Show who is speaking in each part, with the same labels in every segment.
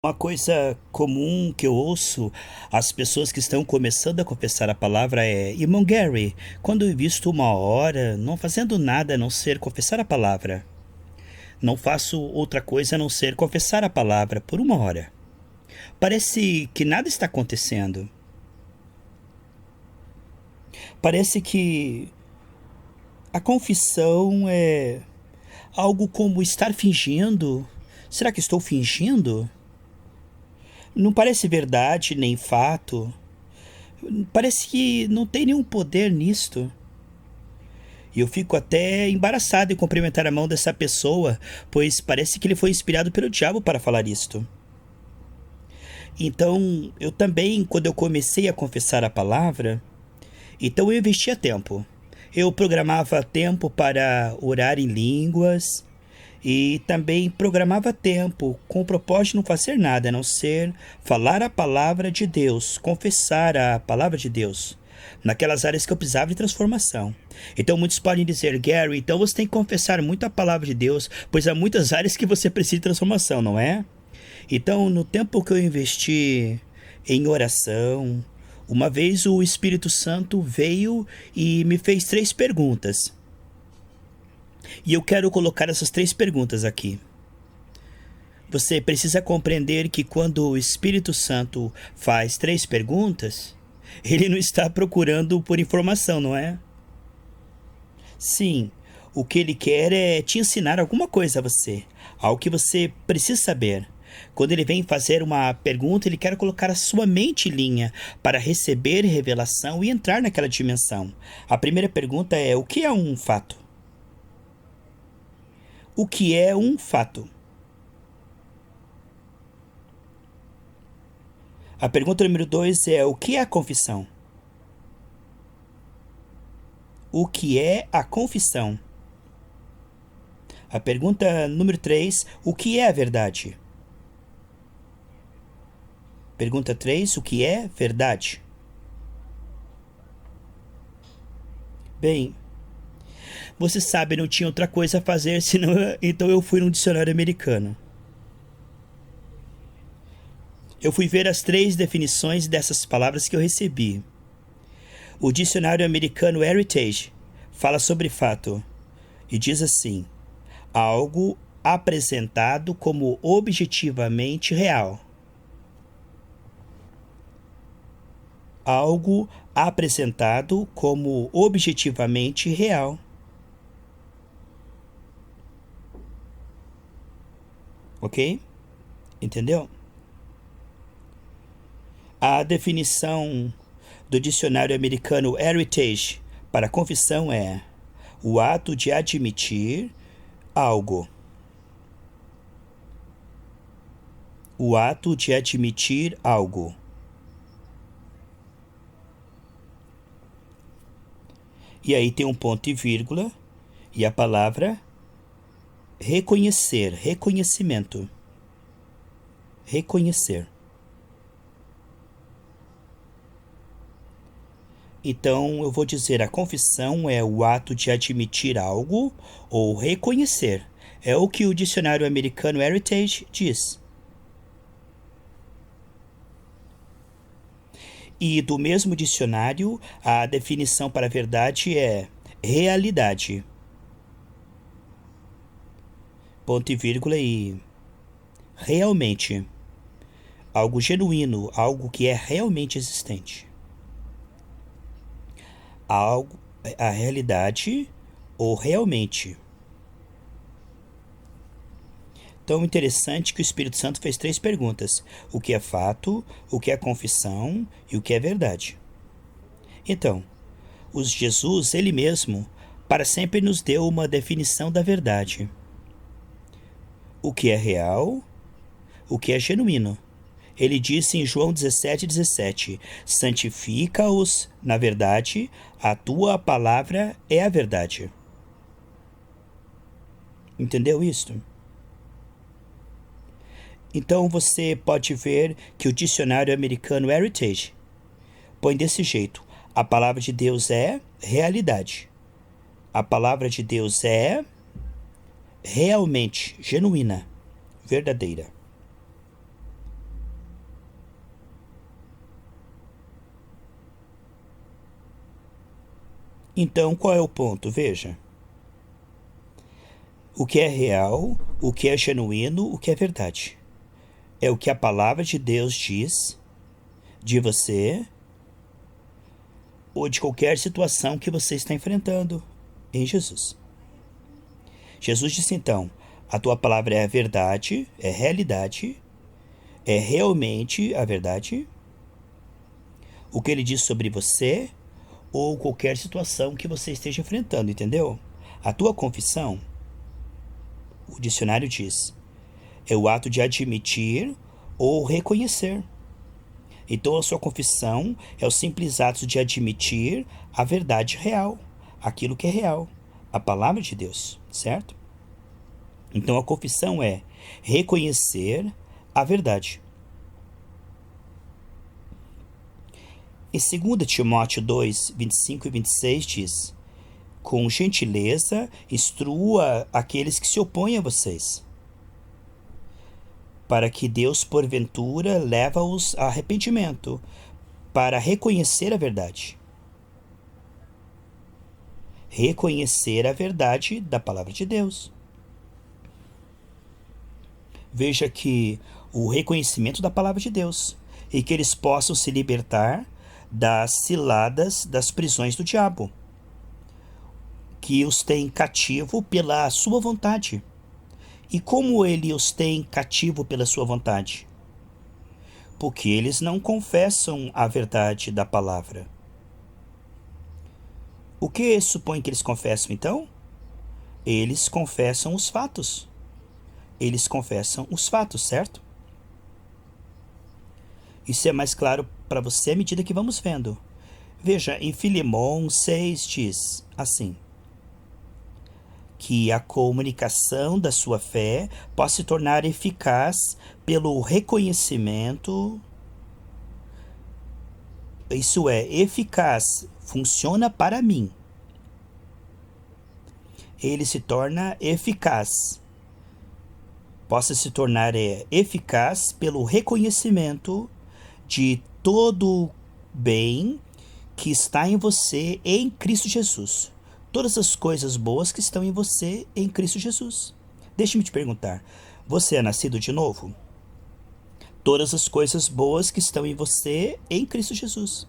Speaker 1: Uma coisa comum que eu ouço as pessoas que estão começando a confessar a palavra é: Irmão Gary, quando eu visto uma hora, não fazendo nada a não ser confessar a palavra. Não faço outra coisa a não ser confessar a palavra por uma hora. Parece que nada está acontecendo. Parece que a confissão é algo como estar fingindo. Será que estou fingindo? Não parece verdade nem fato. Parece que não tem nenhum poder nisto. E eu fico até embaraçado em cumprimentar a mão dessa pessoa, pois parece que ele foi inspirado pelo diabo para falar isto. Então, eu também, quando eu comecei a confessar a palavra, então eu investia tempo. Eu programava tempo para orar em línguas e também programava tempo com o propósito de não fazer nada, a não ser falar a palavra de Deus, confessar a palavra de Deus, naquelas áreas que eu precisava de transformação. Então muitos podem dizer: Gary, então você tem que confessar muito a palavra de Deus, pois há muitas áreas que você precisa de transformação, não é? Então, no tempo que eu investi em oração, uma vez o Espírito Santo veio e me fez 3 perguntas. E eu quero colocar essas 3 perguntas aqui. Você precisa compreender que quando o Espírito Santo faz 3 perguntas, ele não está procurando por informação, não é? Sim, o que ele quer é te ensinar alguma coisa a você, algo que você precisa saber. Quando ele vem fazer uma pergunta, ele quer colocar a sua mente em linha para receber revelação e entrar naquela dimensão. A primeira pergunta é: o que é um fato? O que é um fato? A pergunta número 2 é: o que é a confissão? O que é a confissão? A pergunta número 3: o que é a verdade? Pergunta 3: o que é verdade? Bem, você sabe, não tinha outra coisa a fazer, senão então eu fui num dicionário americano. Eu fui ver as 3 definições dessas palavras que eu recebi. O dicionário americano Heritage fala sobre fato e diz assim: algo apresentado como objetivamente real. Algo apresentado como objetivamente real. Ok? Entendeu? A definição do dicionário americano Heritage para confissão é: o ato de admitir algo. O ato de admitir algo. E aí tem um ponto e vírgula e a palavra reconhecer, reconhecimento. Reconhecer. Então eu vou dizer: a confissão é o ato de admitir algo ou reconhecer. É o que o dicionário americano Heritage diz. E do mesmo dicionário, a definição para a verdade é realidade. Ponto e vírgula e realmente. Algo genuíno, algo que é realmente existente. Algo, a realidade ou realmente. Então, interessante que o Espírito Santo fez 3 perguntas: o que é fato, o que é confissão e o que é verdade. Então, Jesus, ele mesmo, para sempre nos deu uma definição da verdade. O que é real, o que é genuíno. Ele disse em João 17:17: santifica-os na verdade, a tua palavra é a verdade. Entendeu isto? Então você pode ver que o dicionário americano Heritage põe desse jeito: a palavra de Deus é realidade. A palavra de Deus é realmente genuína, verdadeira. Então, qual é o ponto? Veja. O que é real, o que é genuíno, o que é verdade. É o que a palavra de Deus diz de você ou de qualquer situação que você está enfrentando em Jesus. Jesus disse então, a tua palavra é a verdade, é realidade, é realmente a verdade. O que ele diz sobre você ou qualquer situação que você esteja enfrentando, entendeu? A tua confissão, o dicionário diz, é o ato de admitir ou reconhecer. Então a sua confissão é o simples ato de admitir a verdade real, aquilo que é real, a palavra de Deus, certo? Então a confissão é reconhecer a verdade. Em 2 Timóteo 2, 25 e 26 diz, com gentileza instrua aqueles que se opõem a vocês, para que Deus, porventura, leva-os a arrependimento, para reconhecer a verdade. Reconhecer a verdade da palavra de Deus. Veja que o reconhecimento da palavra de Deus, e que eles possam se libertar das ciladas das prisões do diabo, que os tem cativo pela sua vontade. E como ele os tem cativo pela sua vontade? Porque eles não confessam a verdade da palavra. O que supõe que eles confessam, então? Eles confessam os fatos. Eles confessam os fatos, certo? Isso é mais claro para você à medida que vamos vendo. Veja, em Filemão 6 diz assim, que a comunicação da sua fé possa se tornar eficaz pelo reconhecimento. Isso é, eficaz, funciona para mim. Ele se torna eficaz. Possa se tornar eficaz pelo reconhecimento de todo bem que está em você em Cristo Jesus. Todas as coisas boas que estão em você em Cristo Jesus. Deixe-me te perguntar, você é nascido de novo? Todas as coisas boas que estão em você em Cristo Jesus.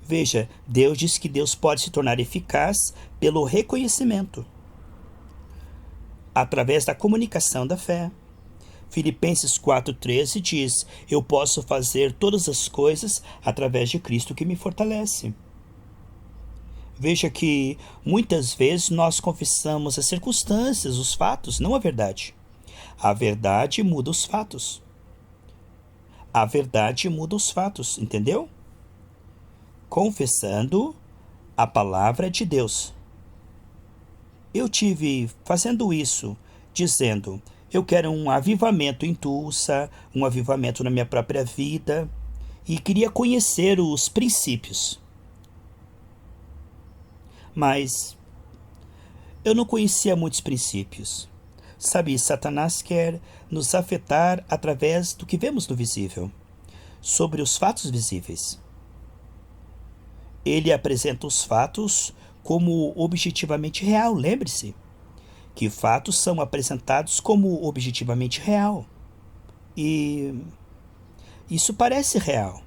Speaker 1: Veja, Deus diz que Deus pode se tornar eficaz pelo reconhecimento, através da comunicação da fé. Filipenses 4,13 diz, eu posso fazer todas as coisas através de Cristo que me fortalece. Veja que muitas vezes nós confessamos as circunstâncias, os fatos, não a verdade. A verdade muda os fatos. A verdade muda os fatos, entendeu? Confessando a palavra de Deus. Eu tive fazendo isso, dizendo, eu quero um avivamento em Tulsa, um avivamento na minha própria vida, e queria conhecer os princípios. Mas eu não conhecia muitos princípios. Sabe, Satanás quer nos afetar através do que vemos no visível, sobre os fatos visíveis. Ele apresenta os fatos como objetivamente real, lembre-se, que fatos são apresentados como objetivamente real. E isso parece real.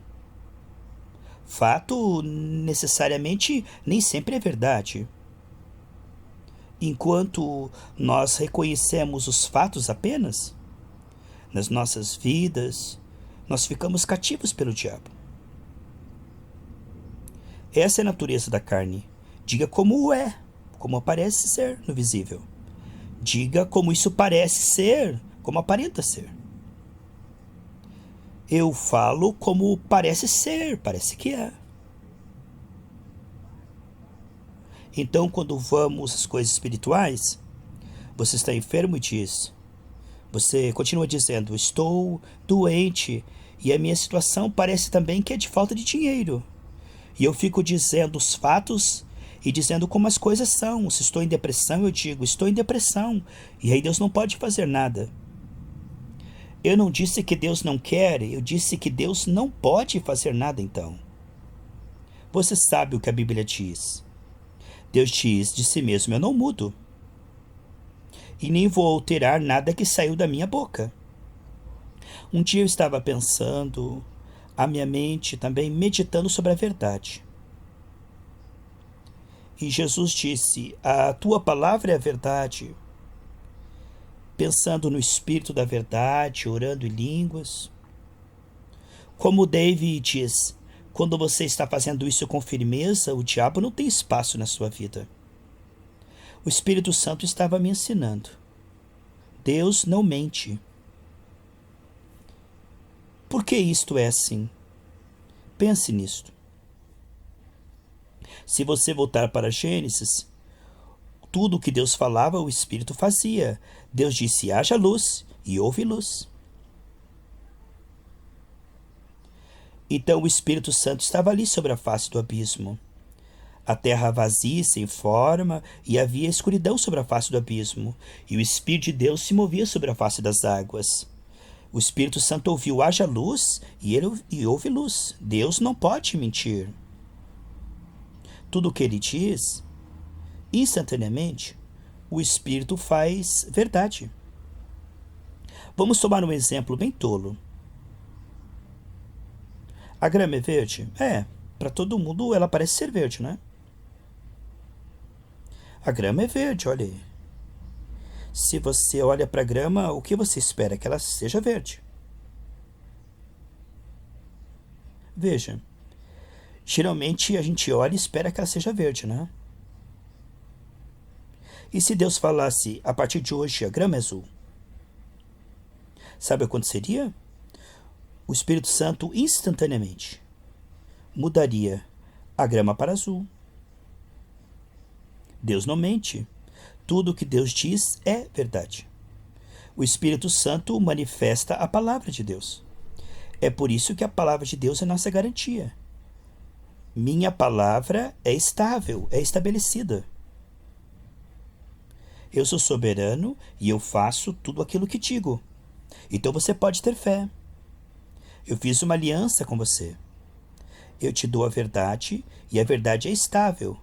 Speaker 1: Fato necessariamente nem sempre é verdade. Enquanto nós reconhecemos os fatos apenas, nas nossas vidas, nós ficamos cativos pelo diabo. Essa é a natureza da carne. Diga como é, como parece ser no visível. Diga como isso parece ser, como aparenta ser. Eu falo como parece ser, parece que é. Então, quando vamos às coisas espirituais, você está enfermo e diz, você continua dizendo, estou doente e a minha situação parece também que é de falta de dinheiro. E eu fico dizendo os fatos e dizendo como as coisas são. Se estou em depressão, eu digo, estou em depressão. E aí Deus não pode fazer nada. Eu não disse que Deus não quer, eu disse que Deus não pode fazer nada então. Você sabe o que a Bíblia diz. Deus diz de si mesmo: eu não mudo. E nem vou alterar nada que saiu da minha boca. Um dia eu estava pensando, a minha mente também meditando sobre a verdade. E Jesus disse: a tua palavra é a verdade. Pensando no Espírito da verdade, orando em línguas. Como David diz, quando você está fazendo isso com firmeza, o diabo não tem espaço na sua vida. O Espírito Santo estava me ensinando. Deus não mente. Por que isto é assim? Pense nisto. Se você voltar para Gênesis, tudo o que Deus falava, o Espírito fazia. Deus disse: haja luz, e houve luz. Então o Espírito Santo estava ali sobre a face do abismo. A terra vazia, sem forma, e havia escuridão sobre a face do abismo. E o Espírito de Deus se movia sobre a face das águas. O Espírito Santo ouviu: haja luz, e houve luz. Deus não pode mentir. Tudo o que ele diz, instantaneamente, o Espírito faz verdade. Vamos tomar um exemplo bem tolo. A grama é verde? Para todo mundo ela parece ser verde, né? A grama é verde, olha aí. Se você olha para a grama, o que você espera? Que ela seja verde. Veja, geralmente a gente olha e espera que ela seja verde, né? E se Deus falasse: a partir de hoje a grama é azul? Sabe o que aconteceria? O Espírito Santo instantaneamente mudaria a grama para azul. Deus não mente. Tudo o que Deus diz é verdade. O Espírito Santo manifesta a palavra de Deus. É por isso que a palavra de Deus é nossa garantia. Minha palavra é estável, é estabelecida. Eu sou soberano e eu faço tudo aquilo que digo. Então você pode ter fé. Eu fiz uma aliança com você. Eu te dou a verdade e a verdade é estável.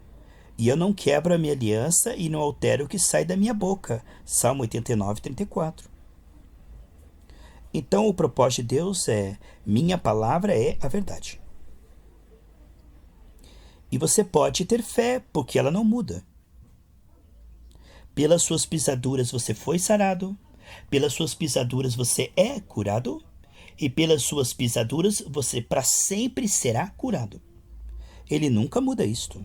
Speaker 1: E eu não quebro a minha aliança e não altero o que sai da minha boca. Salmo 89, 34. Então o propósito de Deus é: minha palavra é a verdade. E você pode ter fé, porque ela não muda. Pelas suas pisaduras você foi sarado. Pelas suas pisaduras você é curado. E pelas suas pisaduras você para sempre será curado. Ele nunca muda isto.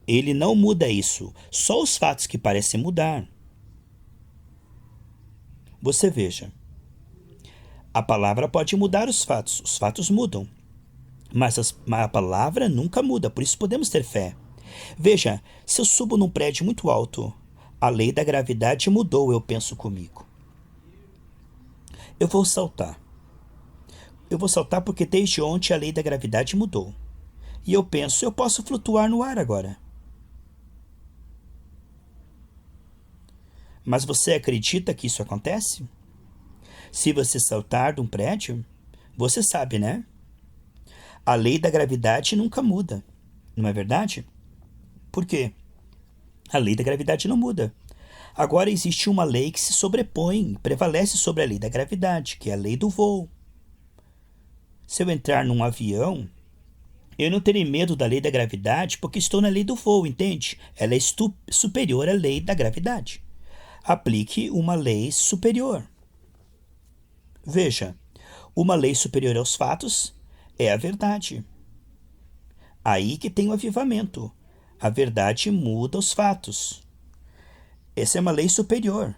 Speaker 1: Ele não muda isso. Só os fatos que parecem mudar. Você veja. A palavra pode mudar os fatos mudam. Mas a palavra nunca muda, por isso podemos ter fé. Veja, se eu subo num prédio muito alto, a lei da gravidade mudou, eu penso comigo. Eu vou saltar. Eu vou saltar porque desde ontem a lei da gravidade mudou. E eu penso: eu posso flutuar no ar agora. Mas você acredita que isso acontece? Se você saltar de um prédio, você sabe, né? A lei da gravidade nunca muda, não é verdade? Por quê? A lei da gravidade não muda. Agora existe uma lei que se sobrepõe, prevalece sobre a lei da gravidade, que é a lei do voo. Se eu entrar num avião, eu não terei medo da lei da gravidade porque estou na lei do voo, entende? Ela é superior à lei da gravidade. Aplique uma lei superior. Veja, uma lei superior aos fatos é a verdade. Aí que tem o avivamento. A verdade muda os fatos. Essa é uma lei superior.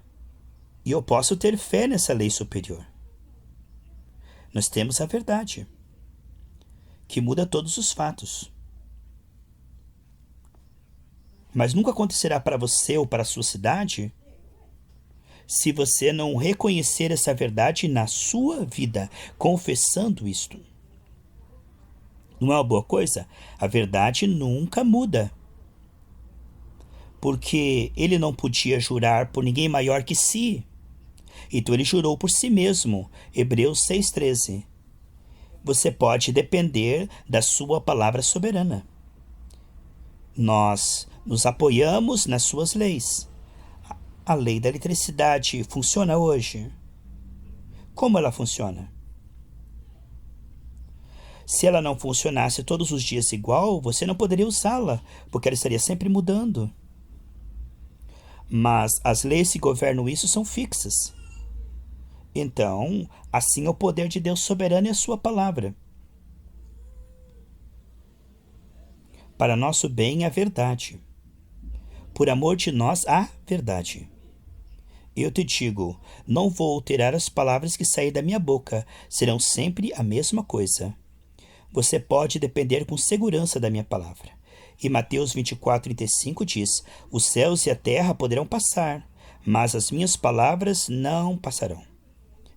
Speaker 1: E eu posso ter fé nessa lei superior. Nós temos a verdade, que muda todos os fatos. Mas nunca acontecerá para você ou para a sua cidade se você não reconhecer essa verdade na sua vida, confessando isto. Não é uma boa coisa? A verdade nunca muda. Porque ele não podia jurar por ninguém maior que si. Então ele jurou por si mesmo. Hebreus 6,13. você pode depender da sua palavra soberana. Nós nos apoiamos nas suas leis. A lei da eletricidade funciona hoje? Como ela funciona? Se ela não funcionasse todos os dias igual, você não poderia usá-la, porque ela estaria sempre mudando. Mas as leis que governam isso são fixas. Então, assim é o poder de Deus soberano e a sua palavra. Para nosso bem, a verdade. Por amor de nós, a verdade. Eu te digo, não vou alterar as palavras que saem da minha boca, serão sempre a mesma coisa. Você pode depender com segurança da minha palavra. E Mateus 24:35 diz: os céus e a terra poderão passar, mas as minhas palavras não passarão.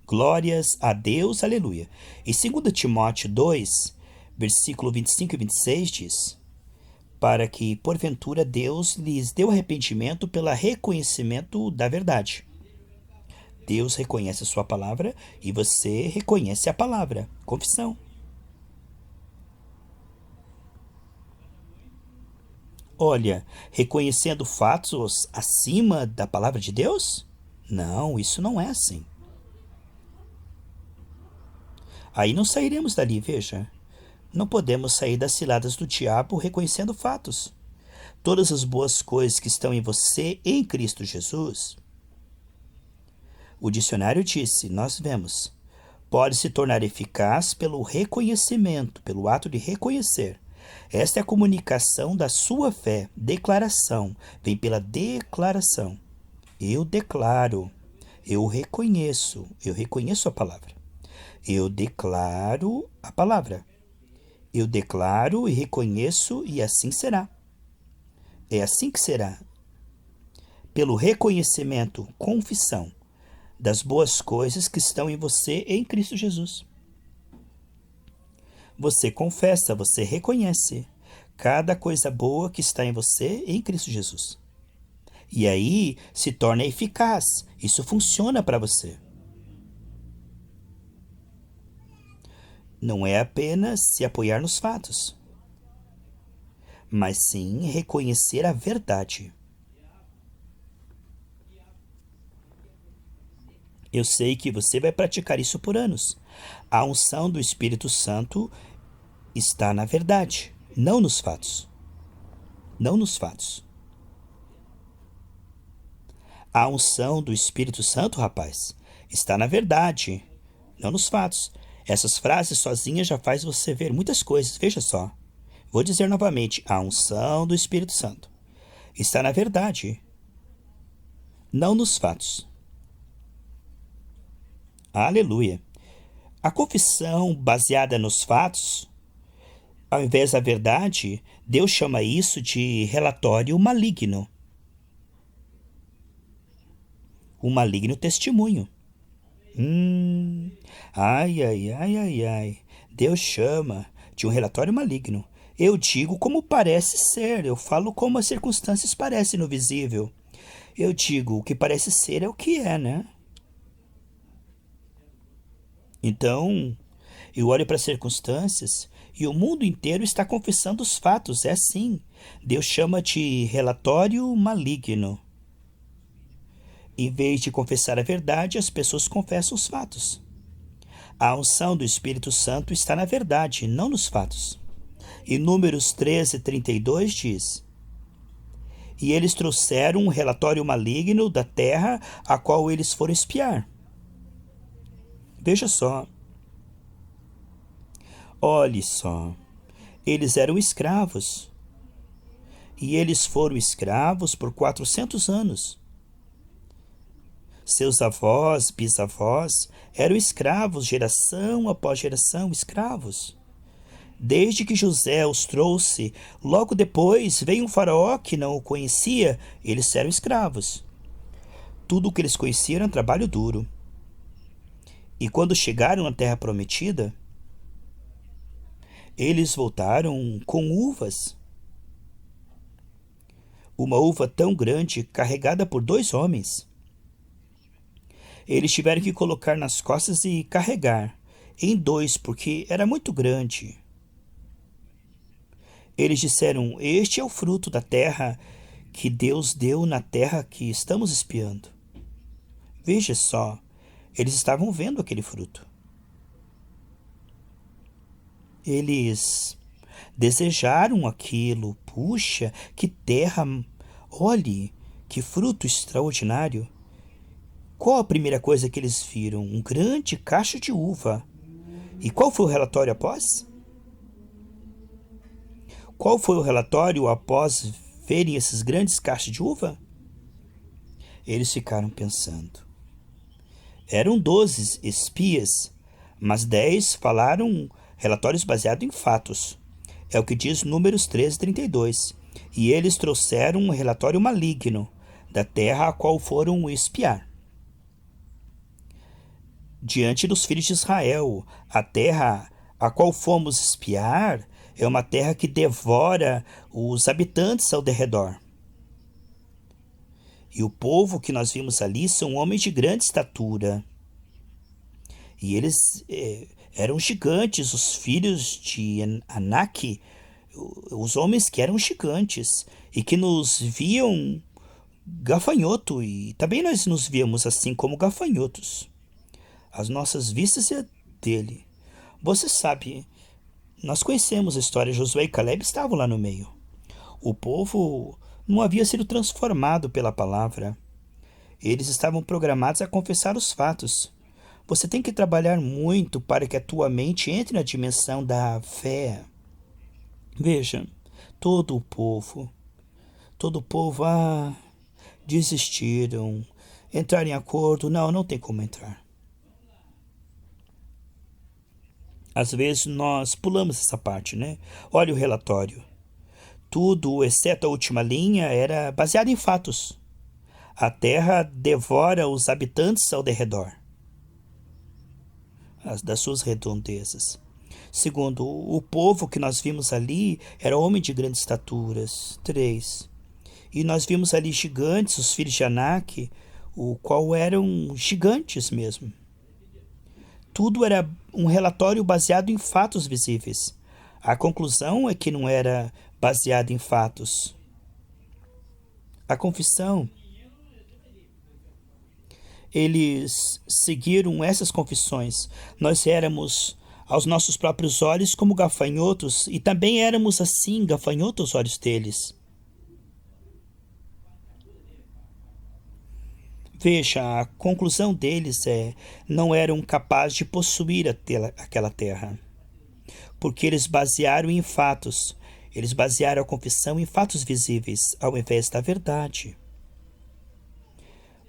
Speaker 1: Glórias a Deus, aleluia. E 2 Timóteo 2, versículo 25 e 26 diz: para que, porventura, Deus lhes dê o arrependimento pelo reconhecimento da verdade. Deus reconhece a sua palavra e você reconhece a palavra. Confissão. Olha, reconhecendo fatos acima da palavra de Deus? Não, isso não é assim. Aí não sairemos dali, veja. Não podemos sair das ciladas do diabo reconhecendo fatos. Todas as boas coisas que estão em você em Cristo Jesus. O dicionário disse, nós vemos, pode se tornar eficaz pelo reconhecimento, pelo ato de reconhecer. Esta é a comunicação da sua fé, declaração, vem pela declaração. Eu declaro, eu reconheço a palavra. Eu declaro a palavra. Eu declaro e reconheço e assim será. É assim que será. Pelo reconhecimento, confissão das boas coisas que estão em você em Cristo Jesus. Você confessa, você reconhece cada coisa boa que está em você em Cristo Jesus. E aí se torna eficaz. Isso funciona para você. Não é apenas se apoiar nos fatos, mas sim reconhecer a verdade. Eu sei que você vai praticar isso por anos. A unção do Espírito Santo está na verdade, não nos fatos. Não nos fatos. A unção do Espírito Santo, rapaz, está na verdade, não nos fatos. Essas frases sozinhas já faz você ver muitas coisas. Veja só. Vou dizer novamente. A unção do Espírito Santo está na verdade, não nos fatos. Aleluia. A confissão baseada nos fatos, ao invés da verdade, Deus chama isso de relatório maligno. O maligno testemunho. Ai, ai, ai, ai, ai. Deus chama de um relatório maligno. Eu digo como parece ser. Eu falo como as circunstâncias parecem no visível. Eu digo o que parece ser é o que é, né? Então, eu olho para as circunstâncias e o mundo inteiro está confessando os fatos. É assim. Deus chama de relatório maligno. Em vez de confessar a verdade, as pessoas confessam os fatos. A unção do Espírito Santo está na verdade, não nos fatos. E Números 13:32 diz: e eles trouxeram um relatório maligno da terra a qual eles foram espiar. Veja só. Olhe só. Eles eram escravos. E eles foram escravos por 400 anos. Seus avós, bisavós, eram escravos, geração após geração, escravos. Desde que José os trouxe, logo depois veio um faraó que não o conhecia, eles eram escravos. Tudo o que eles conheciam era um trabalho duro. E quando chegaram na terra prometida, eles voltaram com uvas. Uma uva tão grande, carregada por 2 homens. Eles tiveram que colocar nas costas e carregar. em dois, porque era muito grande. Eles disseram: Este é o fruto da terra que Deus deu na terra que estamos espiando. Veja só, eles estavam vendo aquele fruto. Eles desejaram aquilo. Puxa, que terra! Olhe, que fruto extraordinário! Qual a primeira coisa que eles viram? Um grande cacho de uva. E qual foi o relatório após? Qual foi o relatório após verem esses grandes cachos de uva? Eles ficaram pensando. Eram 12 espias, mas 10 falaram relatórios baseados em fatos. É o que diz Números 13:32. E eles trouxeram um relatório maligno da terra a qual foram espiar. Diante dos filhos de Israel, a terra a qual fomos espiar é uma terra que devora os habitantes ao derredor. E o povo que nós vimos ali são homens de grande estatura. E eles eram gigantes, os filhos de Anak, os homens que eram gigantes e que nos viam gafanhoto, e também nós nos víamos assim como gafanhotos. As nossas vistas é dele. Você sabe, nós conhecemos a história. Josué e Caleb estavam lá no meio. O povo não havia sido transformado pela palavra. Eles estavam programados a confessar os fatos. Você tem que trabalhar muito para que a tua mente entre na dimensão da fé. Veja, todo o povo, desistiram. Entrar em acordo, não tem como entrar. Às vezes nós pulamos essa parte, né? Olha o relatório. Tudo, exceto a última linha, era baseado em fatos. A terra devora os habitantes ao derredor das suas redondezas. Segundo, o povo que nós vimos ali era homem de grandes estaturas. 3. E nós vimos ali gigantes, os filhos de Anak, o qual eram gigantes mesmo. Tudo era um relatório baseado em fatos visíveis. A conclusão é que não era baseado em fatos. A confissão. Eles seguiram essas confissões. Nós éramos aos nossos próprios olhos como gafanhotos, e também éramos assim, gafanhotos aos olhos deles. Veja, a conclusão deles não eram capazes de possuir aquela terra, porque eles basearam em fatos. Eles basearam a confissão em fatos visíveis, ao invés da verdade.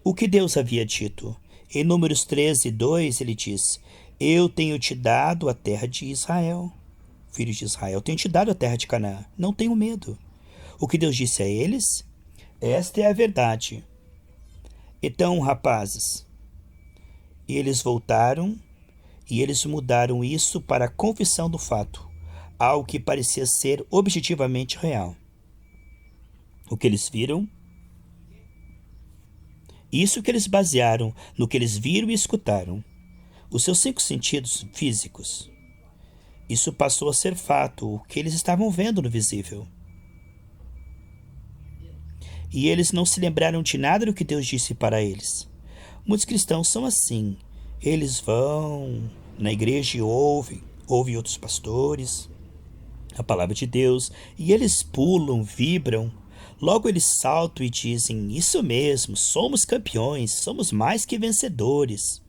Speaker 1: O que Deus havia dito? Em Números 13:2, ele diz: Eu tenho te dado a terra de Israel. Filhos de Israel, tenho te dado a terra de Canaã. Não tenho medo. O que Deus disse a eles? Esta é a verdade. Então, rapazes, eles voltaram e eles mudaram isso para a confissão do fato, algo que parecia ser objetivamente real. O que eles viram? Isso que eles basearam no que eles viram e escutaram. Os seus 5 sentidos físicos. Isso passou a ser fato, o que eles estavam vendo no visível. E eles não se lembraram de nada do que Deus disse para eles. Muitos cristãos são assim. Eles vão na igreja e ouvem outros pastores, a palavra de Deus, e eles pulam, vibram. Logo eles saltam e dizem: Isso mesmo, somos campeões, somos mais que vencedores.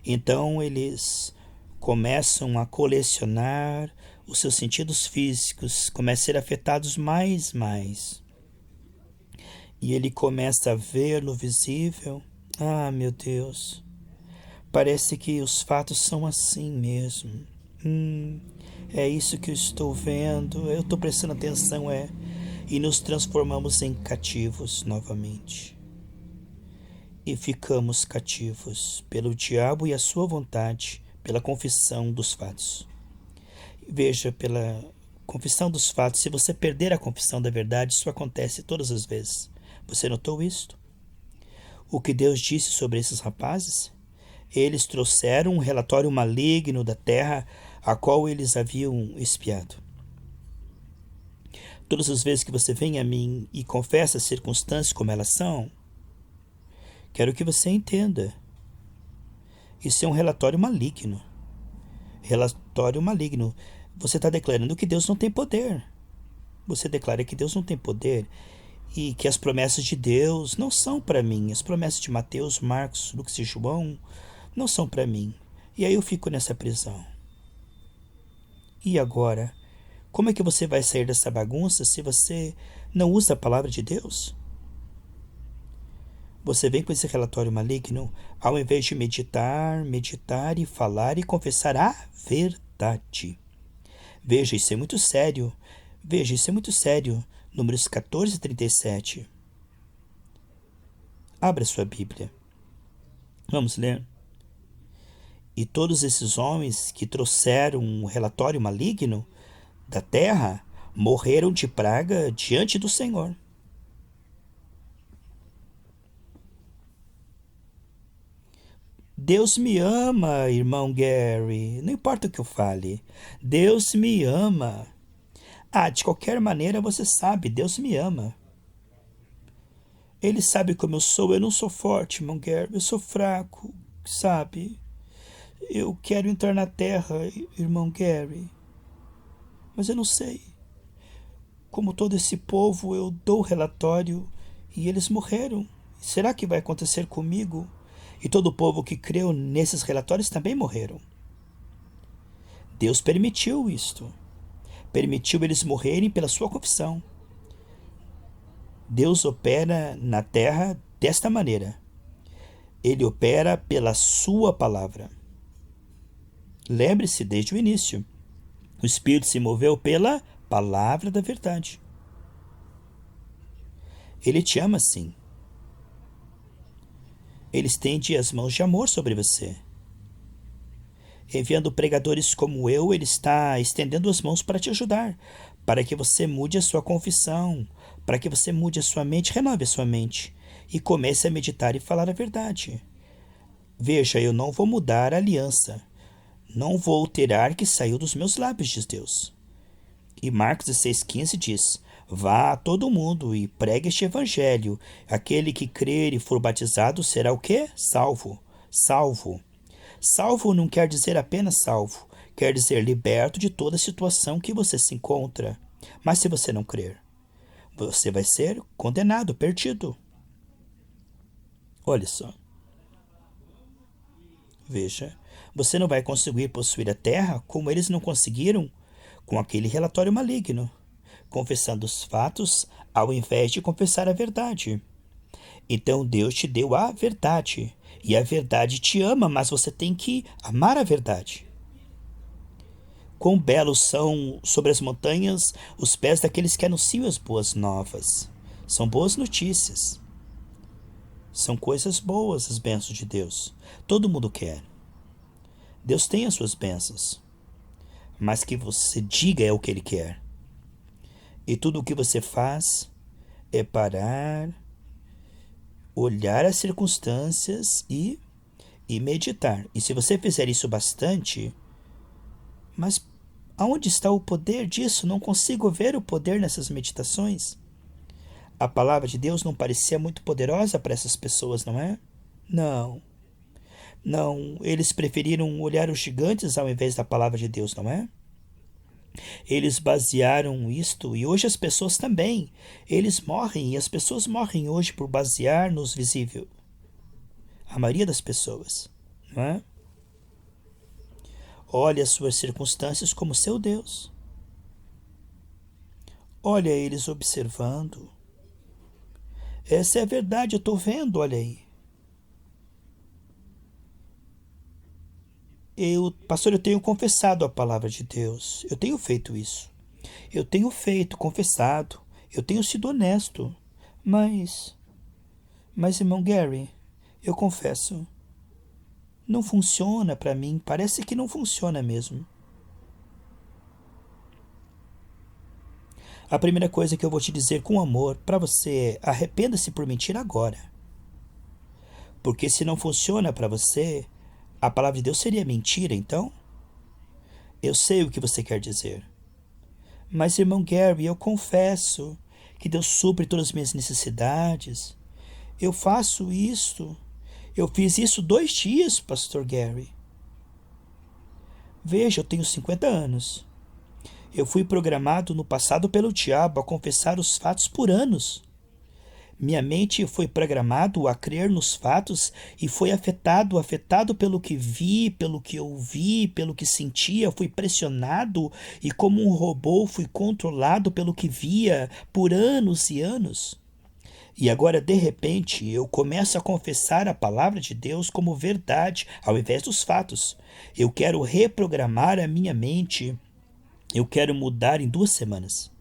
Speaker 1: Então eles começam a colecionar, os seus sentidos físicos começam a ser afetados mais. E ele começa a ver no visível. Ah, meu Deus, parece que os fatos são assim mesmo. É isso que eu estou vendo, eu estou prestando atenção, e nos transformamos em cativos novamente. E ficamos cativos pelo diabo e a sua vontade, pela confissão dos fatos. Veja, pela confissão dos fatos, se você perder a confissão da verdade, isso acontece todas as vezes. Você notou isto? O que Deus disse sobre esses rapazes? Eles trouxeram um relatório maligno da terra a qual eles haviam espiado. Todas as vezes que você vem a mim e confessa as circunstâncias como elas são, quero que você entenda. Isso é um relatório maligno. Relatório maligno. Você está declarando que Deus não tem poder. Você declara que Deus não tem poder e que as promessas de Deus não são para mim. As promessas de Mateus, Marcos, Lucas e João não são para mim. E aí eu fico nessa prisão. E agora? Como é que você vai sair dessa bagunça se você não usa a palavra de Deus? Você vem com esse relatório maligno ao invés de meditar e falar e confessar a verdade. Veja, isso é muito sério. Números 14 e 37. Abra sua Bíblia. Vamos ler. E todos esses homens que trouxeram um relatório maligno da terra morreram de praga diante do Senhor. Deus me ama, irmão Gary. Não importa o que eu fale. Deus me ama. De qualquer maneira você sabe, Deus me ama. Ele sabe como eu sou. Eu não sou forte, irmão Gary. Eu sou fraco, sabe? Eu quero entrar na terra, irmão Gary. Mas eu não sei. Como todo esse povo, eu dou relatório e eles morreram. Será que vai acontecer comigo? E todo o povo que creu nesses relatórios também morreram. Deus permitiu isto. Permitiu eles morrerem pela sua confissão. Deus opera na terra desta maneira. Ele opera pela sua palavra. Lembre-se desde o início. O Espírito se moveu pela palavra da verdade. Ele te ama sim. Ele estende as mãos de amor sobre você. Enviando pregadores como eu, ele está estendendo as mãos para te ajudar, para que você mude a sua confissão, para que você mude a sua mente, renove a sua mente e comece a meditar e falar a verdade. Veja, eu não vou mudar a aliança. Não vou alterar que saiu dos meus lábios, diz Deus. E Marcos 16,15 diz: Vá a todo mundo e pregue este evangelho. Aquele que crer e for batizado será o quê? Salvo. Salvo. Salvo não quer dizer apenas salvo. Quer dizer liberto de toda situação que você se encontra. Mas se você não crer, você vai ser condenado, perdido. Olha só. Veja, você não vai conseguir possuir a terra como eles não conseguiram com aquele relatório maligno, confessando os fatos ao invés de confessar a verdade. Então Deus te deu a verdade, e a verdade te ama, mas você tem que amar a verdade. Quão belos são sobre as montanhas os pés daqueles que anunciam as boas novas. São boas notícias. São coisas boas as bênçãos de Deus. Todo mundo quer. Deus tem as suas bênçãos, mas que você diga é o que Ele quer. E tudo o que você faz é parar, olhar as circunstâncias e meditar. E se você fizer isso bastante, mas aonde está o poder disso? Não consigo ver o poder nessas meditações. A palavra de Deus não parecia muito poderosa para essas pessoas, não é? Não, eles preferiram olhar os gigantes ao invés da palavra de Deus, não é? Eles basearam isto, e hoje as pessoas também. Eles morrem, e as pessoas morrem hoje por basear nos visível. A maioria das pessoas, não é? Olhe as suas circunstâncias como seu Deus. Olha eles observando. Essa é a verdade, eu estou vendo, olha aí. Pastor, eu tenho confessado a palavra de Deus. Eu tenho feito isso. Eu tenho confessado. Eu tenho sido honesto. Mas, irmão Gary, eu confesso, não funciona para mim. Parece que não funciona mesmo. A primeira coisa que eu vou te dizer com amor para você é: arrependa-se por mentir agora. Porque se não funciona para você, A palavra de Deus seria mentira, então? Eu sei o que você quer dizer. Mas, irmão Gary, eu confesso que Deus supre todas as minhas necessidades. Eu faço isso. Eu fiz isso 2 dias, pastor Gary. Veja, eu tenho 50 anos. Eu fui programado no passado pelo diabo a confessar os fatos por anos. Minha mente foi programado a crer nos fatos e foi afetado pelo que vi, pelo que ouvi, pelo que sentia, fui pressionado e como um robô fui controlado pelo que via por anos e anos. E agora, de repente, eu começo a confessar a palavra de Deus como verdade ao invés dos fatos. Eu quero reprogramar a minha mente. Eu quero mudar em 2 semanas.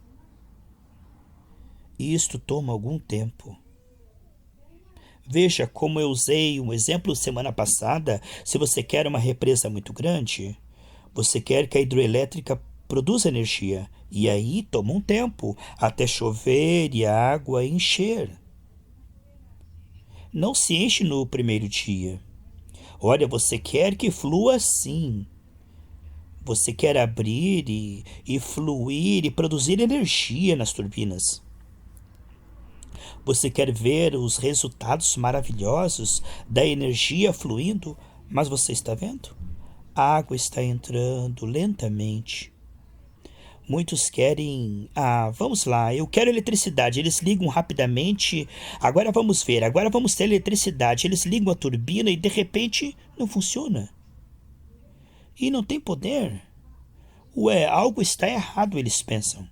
Speaker 1: E isto toma algum tempo. Veja como eu usei um exemplo semana passada. Se você quer uma represa muito grande, você quer que a hidroelétrica produza energia. E aí toma um tempo até chover e a água encher. Não se enche no primeiro dia. Olha, você quer que flua sim. Você quer abrir e fluir e produzir energia nas turbinas. Você quer ver os resultados maravilhosos da energia fluindo, mas você está vendo? A água está entrando lentamente. Muitos querem, vamos lá, eu quero eletricidade. Eles ligam rapidamente. Agora vamos ver, agora vamos ter eletricidade. Eles ligam a turbina e de repente não funciona. E não tem poder. Ué, algo está errado, eles pensam.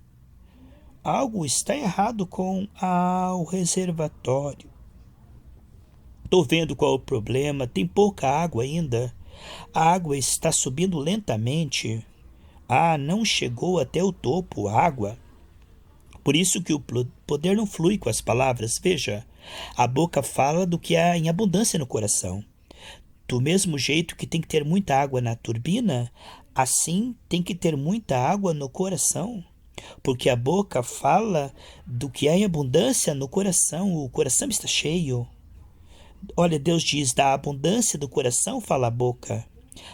Speaker 1: Algo está errado com o reservatório. Estou vendo qual é o problema. Tem pouca água ainda. A água está subindo lentamente. Não chegou até o topo a água. Por isso que o poder não flui com as palavras. Veja, a boca fala do que há em abundância no coração. Do mesmo jeito que tem que ter muita água na turbina, assim tem que ter muita água no coração. Porque a boca fala do que há em abundância no coração. O coração está cheio. Olha, Deus diz, da abundância do coração fala a boca.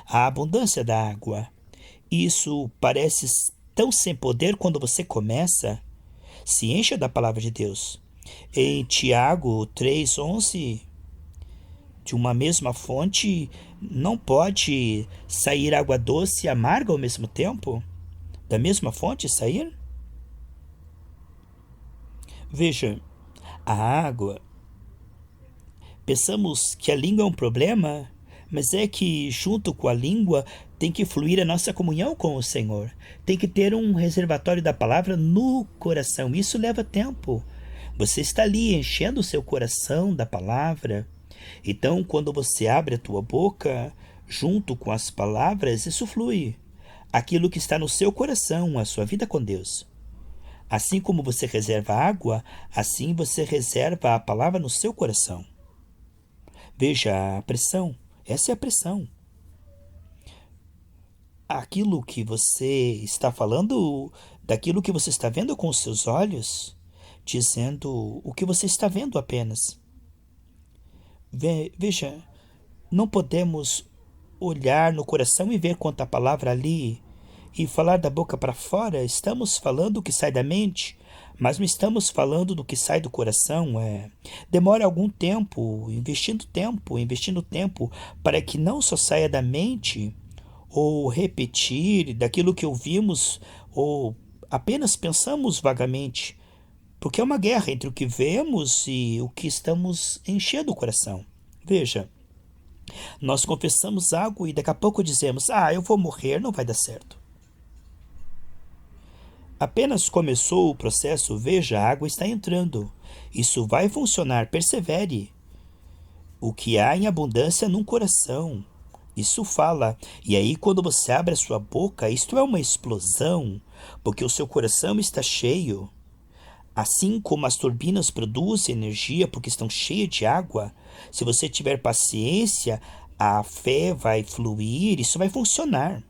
Speaker 1: A abundância da água. Isso parece tão sem poder quando você começa. Se encha da palavra de Deus. Em Tiago 3:11, de uma mesma fonte não pode sair água doce e amarga ao mesmo tempo? Da mesma fonte sair? Veja, a água. Pensamos que a língua é um problema, mas é que junto com a língua tem que fluir a nossa comunhão com o Senhor. Tem que ter um reservatório da palavra no coração. Isso leva tempo. Você está ali enchendo o seu coração da palavra. Então, quando você abre a tua boca, junto com as palavras, isso flui. Aquilo que está no seu coração, a sua vida com Deus. Assim como você reserva água, assim você reserva a palavra no seu coração. Veja a pressão. Essa é a pressão. Aquilo que você está falando, daquilo que você está vendo com os seus olhos, dizendo o que você está vendo apenas. Veja, não podemos olhar no coração e ver quanta palavra ali e falar da boca para fora. Estamos falando o que sai da mente, mas não estamos falando do que sai do coração. Demora algum tempo, investindo tempo, para que não só saia da mente, ou repetir daquilo que ouvimos, ou apenas pensamos vagamente, porque é uma guerra entre o que vemos e o que estamos enchendo o coração. Veja, nós confessamos algo e daqui a pouco dizemos, eu vou morrer, não vai dar certo. Apenas começou o processo, veja, a água está entrando. Isso vai funcionar, persevere. O que há em abundância num coração. Isso fala. E aí, quando você abre a sua boca, isto é uma explosão, porque o seu coração está cheio. Assim como as turbinas produzem energia porque estão cheias de água, se você tiver paciência, a fé vai fluir, isso vai funcionar.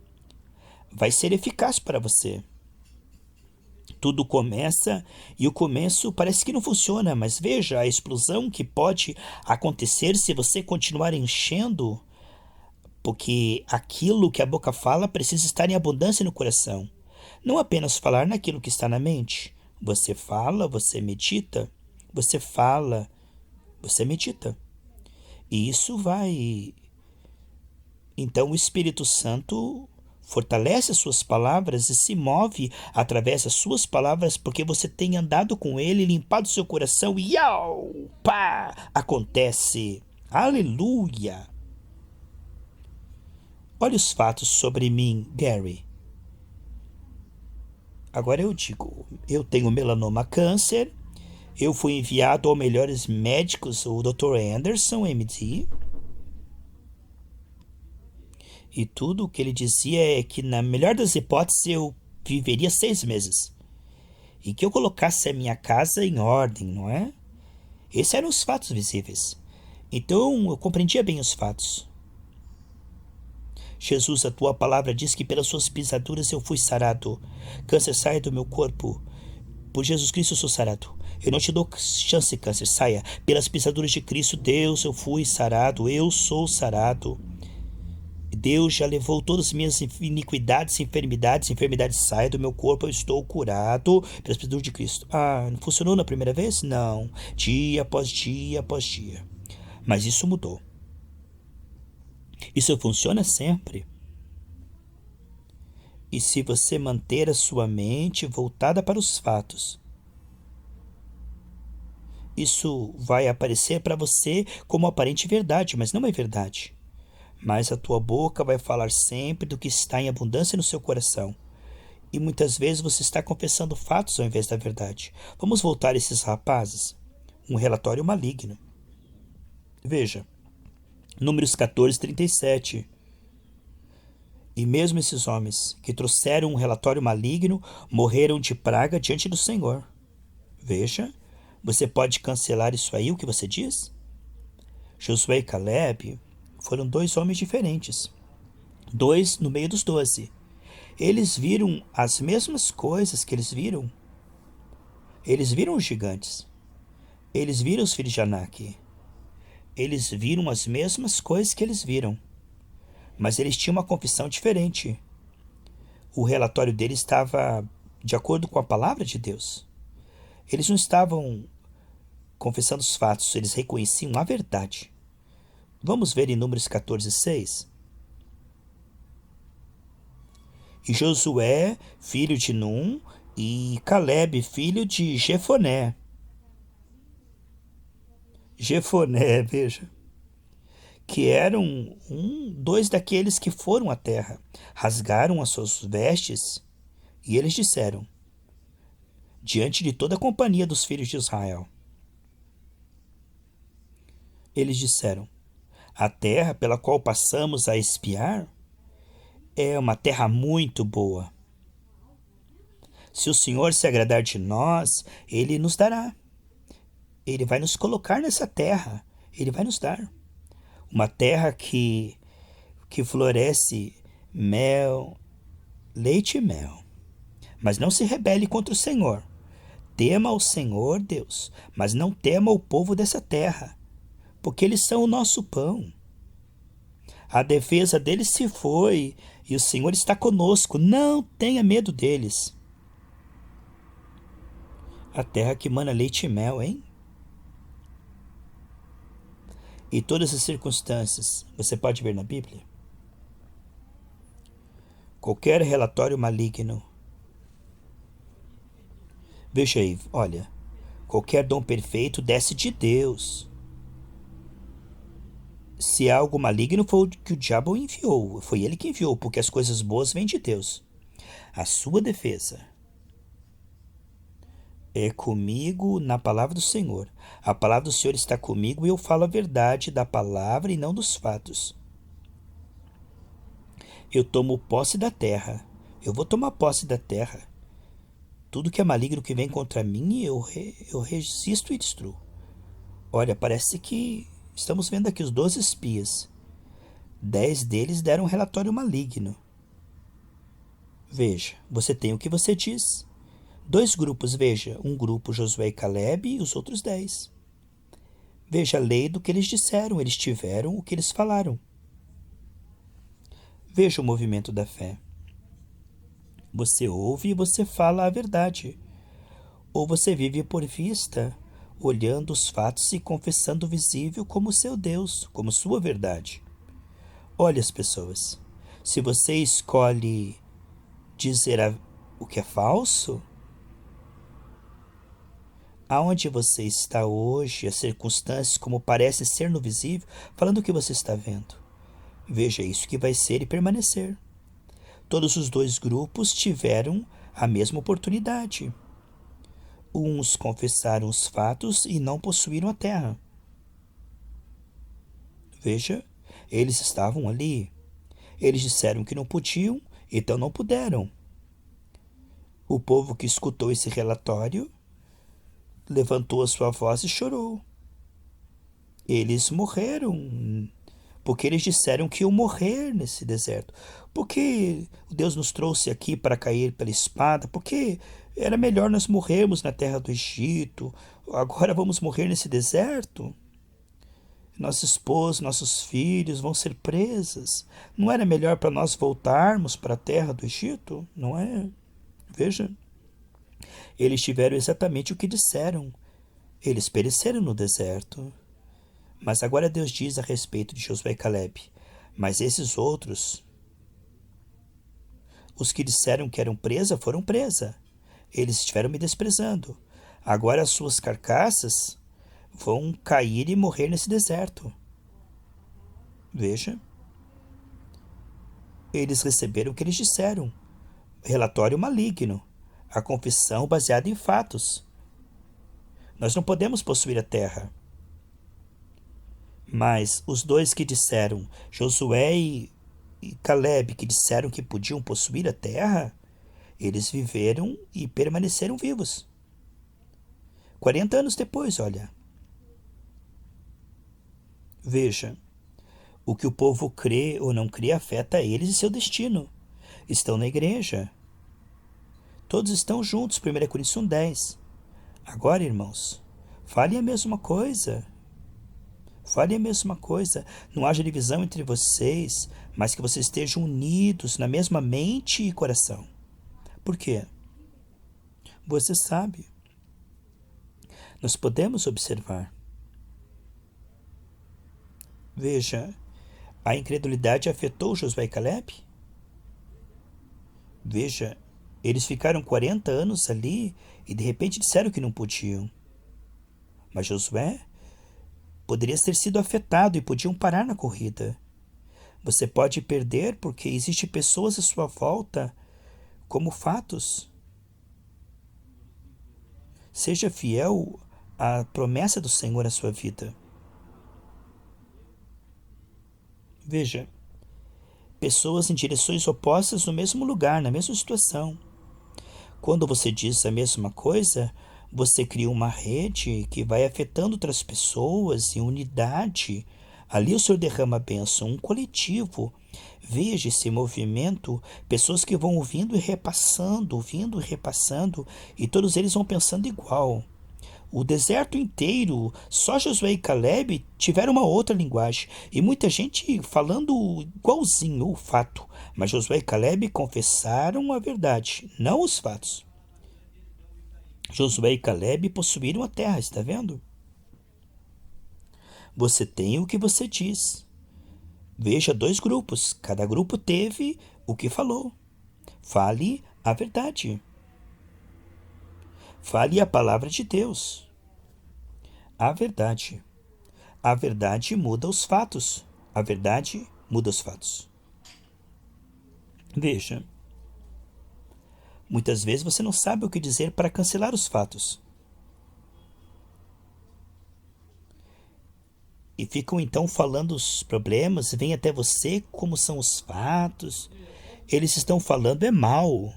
Speaker 1: Vai ser eficaz para você. Tudo começa e o começo parece que não funciona, mas veja a explosão que pode acontecer se você continuar enchendo Porque aquilo que a boca fala precisa estar em abundância no coração. Não apenas falar naquilo que está na mente. Você fala, você medita. Você fala, você medita. E isso vai. Então o Espírito Santo fortalece as suas palavras e se move através das suas palavras porque você tem andado com ele, limpado seu coração e pá, acontece. Aleluia! Olha os fatos sobre mim, Gary. Agora eu digo, eu tenho melanoma câncer, eu fui enviado aos melhores médicos, o Dr. Anderson, MD, e tudo o que ele dizia é que, na melhor das hipóteses, eu viveria 6 meses. E que eu colocasse a minha casa em ordem, não é? Esses eram os fatos visíveis. Então eu compreendia bem os fatos. Jesus, a tua palavra diz que pelas suas pisaduras eu fui sarado. Câncer, saia do meu corpo. Por Jesus Cristo eu sou sarado. Eu não te dou chance, câncer, saia. Pelas pisaduras de Cristo, Deus, eu fui sarado. Eu sou sarado. Deus já levou todas as minhas iniquidades, enfermidades saem do meu corpo, eu estou curado pelas pisaduras de Cristo. Ah, não funcionou na primeira vez? Não. Dia após dia após dia. Mas isso mudou. Isso funciona sempre. E se você manter a sua mente voltada para os fatos, isso vai aparecer para você como aparente verdade, mas não é verdade. Mas a tua boca vai falar sempre do que está em abundância no seu coração. E muitas vezes você está confessando fatos ao invés da verdade. Vamos voltar a esses rapazes. Um relatório maligno. Veja, Números 14, 37. E mesmo esses homens que trouxeram um relatório maligno morreram de praga diante do Senhor. Veja, você pode cancelar isso aí, o que você diz? Josué e Caleb foram 2 homens diferentes. 2 no meio dos 12. Eles viram as mesmas coisas que eles viram. Eles viram os gigantes. Eles viram os filhos de Anak. Eles viram as mesmas coisas que eles viram. Mas eles tinham uma confissão diferente. O relatório deles estava de acordo com a palavra de Deus. Eles não estavam confessando os fatos, eles reconheciam a verdade. Vamos ver em Números 14, 6. E Josué, filho de Num, e Caleb, filho de Jefoné. Jefoné, veja. Que eram 2 daqueles que foram à terra. Rasgaram as suas vestes e eles disseram, diante de toda a companhia dos filhos de Israel. Eles disseram, a terra pela qual passamos a espiar é uma terra muito boa. Se o Senhor se agradar de nós, Ele nos dará. Ele vai nos colocar nessa terra. Ele vai nos dar. Uma terra que floresce mel, leite e mel. Mas não se rebele contra o Senhor. Tema ao Senhor, Deus, mas não tema o povo dessa terra, porque eles são o nosso pão. A defesa deles se foi e o Senhor está conosco. Não tenha medo deles. A terra que mana leite e mel, hein? E todas as circunstâncias, você pode ver na Bíblia. Qualquer relatório maligno. Veja aí, olha. Qualquer dom perfeito desce de Deus. Se há algo maligno, foi o que o diabo enviou. Foi ele que enviou, porque as coisas boas vêm de Deus. A sua defesa é comigo na palavra do Senhor. A palavra do Senhor está comigo e eu falo a verdade da palavra e não dos fatos. Eu tomo posse da terra. Eu vou tomar posse da terra. Tudo que é maligno que vem contra mim, eu resisto e destruo. Olha, parece que estamos vendo aqui os 12 espias. 10 deles deram um relatório maligno. Veja, você tem o que você diz. 2 grupos, veja, um grupo Josué e Caleb e os outros 10. Veja a lei do que eles disseram, eles tiveram o que eles falaram. Veja o movimento da fé. Você ouve e você fala a verdade. Ou você vive por vista, olhando os fatos e confessando o visível como seu Deus, como sua verdade. Olha as pessoas. Se você escolhe dizer o que é falso, aonde você está hoje, as circunstâncias como parecem ser no visível, falando o que você está vendo. Veja isso que vai ser e permanecer. Todos os dois grupos tiveram a mesma oportunidade. Uns confessaram os fatos e não possuíram a terra. Veja, eles estavam ali. Eles disseram que não podiam, então não puderam. O povo que escutou esse relatório levantou a sua voz e chorou. Eles morreram, porque eles disseram que iam morrer nesse deserto. Porque Deus nos trouxe aqui para cair pela espada, porque era melhor nós morrermos na terra do Egito, agora vamos morrer nesse deserto? Nossa esposa, nossos filhos vão ser presos. Não era melhor para nós voltarmos para a terra do Egito? Não é? Veja. Eles tiveram exatamente o que disseram. Eles pereceram no deserto. Mas agora Deus diz a respeito de Josué e Caleb: mas esses outros, os que disseram que eram presa, foram presa. Eles estiveram me desprezando. Agora as suas carcaças vão cair e morrer nesse deserto. Veja. Eles receberam o que eles disseram. Relatório maligno. A confissão baseada em fatos. Nós não podemos possuir a terra. Mas os dois que disseram, Josué e Caleb, que disseram que podiam possuir a terra, eles viveram e permaneceram vivos. 40 anos depois, olha. Veja, o que o povo crê ou não crê afeta eles e seu destino. Estão na igreja. Todos estão juntos, 1 Coríntios 1:10. Agora, irmãos, fale a mesma coisa. Fale a mesma coisa. Não haja divisão entre vocês, mas que vocês estejam unidos na mesma mente e coração. Por quê? Você sabe. Nós podemos observar. Veja, a incredulidade afetou Josué e Caleb? Veja, eles ficaram 40 anos ali e de repente disseram que não podiam. Mas Josué poderia ter sido afetado e podiam parar na corrida. Você pode perder porque existem pessoas à sua volta como fatos. Seja fiel à promessa do Senhor à sua vida. Veja, pessoas em direções opostas no mesmo lugar, na mesma situação. Quando você diz a mesma coisa, você cria uma rede que vai afetando outras pessoas em unidade. Ali o Senhor derrama a bênção, um coletivo. Veja esse movimento, pessoas que vão ouvindo e repassando, e todos eles vão pensando igual. O deserto inteiro, só Josué e Caleb tiveram uma outra linguagem, e muita gente falando igualzinho o fato, mas Josué e Caleb confessaram a verdade, não os fatos. Josué e Caleb possuíram a terra, está vendo? Você tem o que você diz. Veja 2 grupos, cada grupo teve o que falou. Fale a verdade. Fale a palavra de Deus. A verdade. A verdade muda os fatos. A verdade muda os fatos. Veja. Muitas vezes você não sabe o que dizer para cancelar os fatos. E ficam então falando os problemas, vêm até você como são os fatos. Eles estão falando é mal.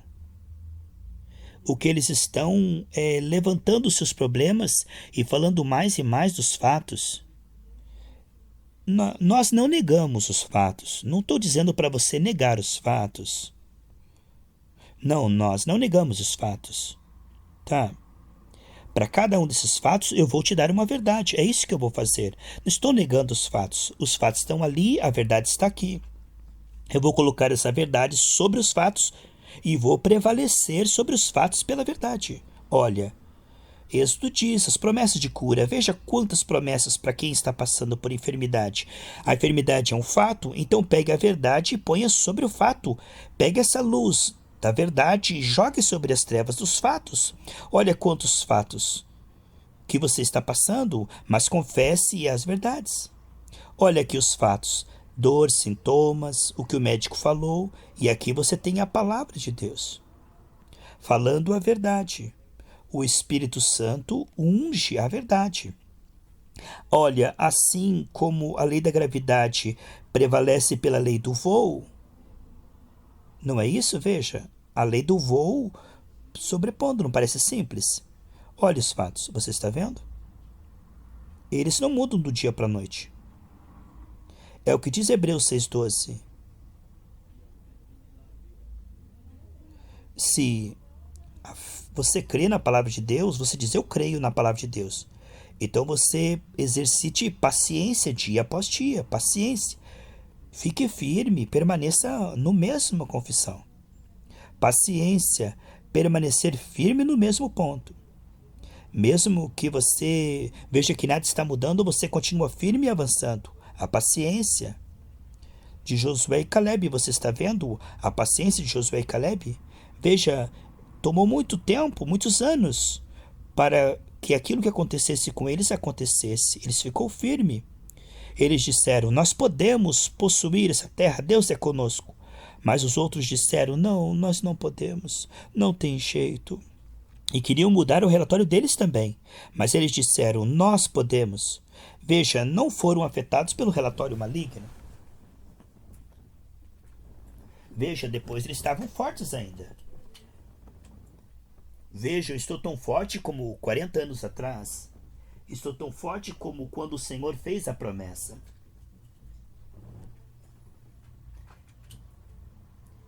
Speaker 1: O que eles estão levantando os seus problemas e falando mais e mais dos fatos. Nós não negamos os fatos. Não estou dizendo para você negar os fatos. Não, nós não negamos os fatos. Tá? Para cada um desses fatos, eu vou te dar uma verdade. É isso que eu vou fazer. Não estou negando os fatos. Os fatos estão ali, a verdade está aqui. Eu vou colocar essa verdade sobre os fatos e vou prevalecer sobre os fatos pela verdade. Olha, Êxodo diz, as promessas de cura. Veja quantas promessas para quem está passando por enfermidade. A enfermidade é um fato, então pegue a verdade e ponha sobre o fato. Pegue essa luz da verdade e jogue sobre as trevas dos fatos. Olha quantos fatos que você está passando, mas confesse as verdades. Olha aqui os fatos: dor, sintomas, o que o médico falou, e aqui você tem a palavra de Deus falando a verdade. O Espírito Santo unge a verdade. Olha, assim como a lei da gravidade prevalece pela lei do voo, não é isso? Veja, a lei do voo sobrepondo, não parece simples? Olha os fatos, você está vendo? Eles não mudam do dia para a noite. É o que diz Hebreus 6,12. Se você crê na palavra de Deus, você diz: eu creio na palavra de Deus. Então você exercite paciência dia após dia, paciência. Fique firme, permaneça no mesmo confissão. Paciência, permanecer firme no mesmo ponto. Mesmo que você veja que nada está mudando, você continua firme e avançando. A paciência de Josué e Caleb, você está vendo a paciência de Josué e Caleb? Veja, tomou muito tempo, muitos anos, para que aquilo que acontecesse com eles acontecesse. Eles ficou firme. Eles disseram: nós podemos possuir essa terra, Deus é conosco. Mas os outros disseram: não, nós não podemos, não tem jeito. E queriam mudar o relatório deles também. Mas eles disseram: nós podemos. Veja, não foram afetados pelo relatório maligno. Veja, depois eles estavam fortes ainda. Veja, eu estou tão forte como 40 anos atrás. Estou tão forte como quando o Senhor fez a promessa.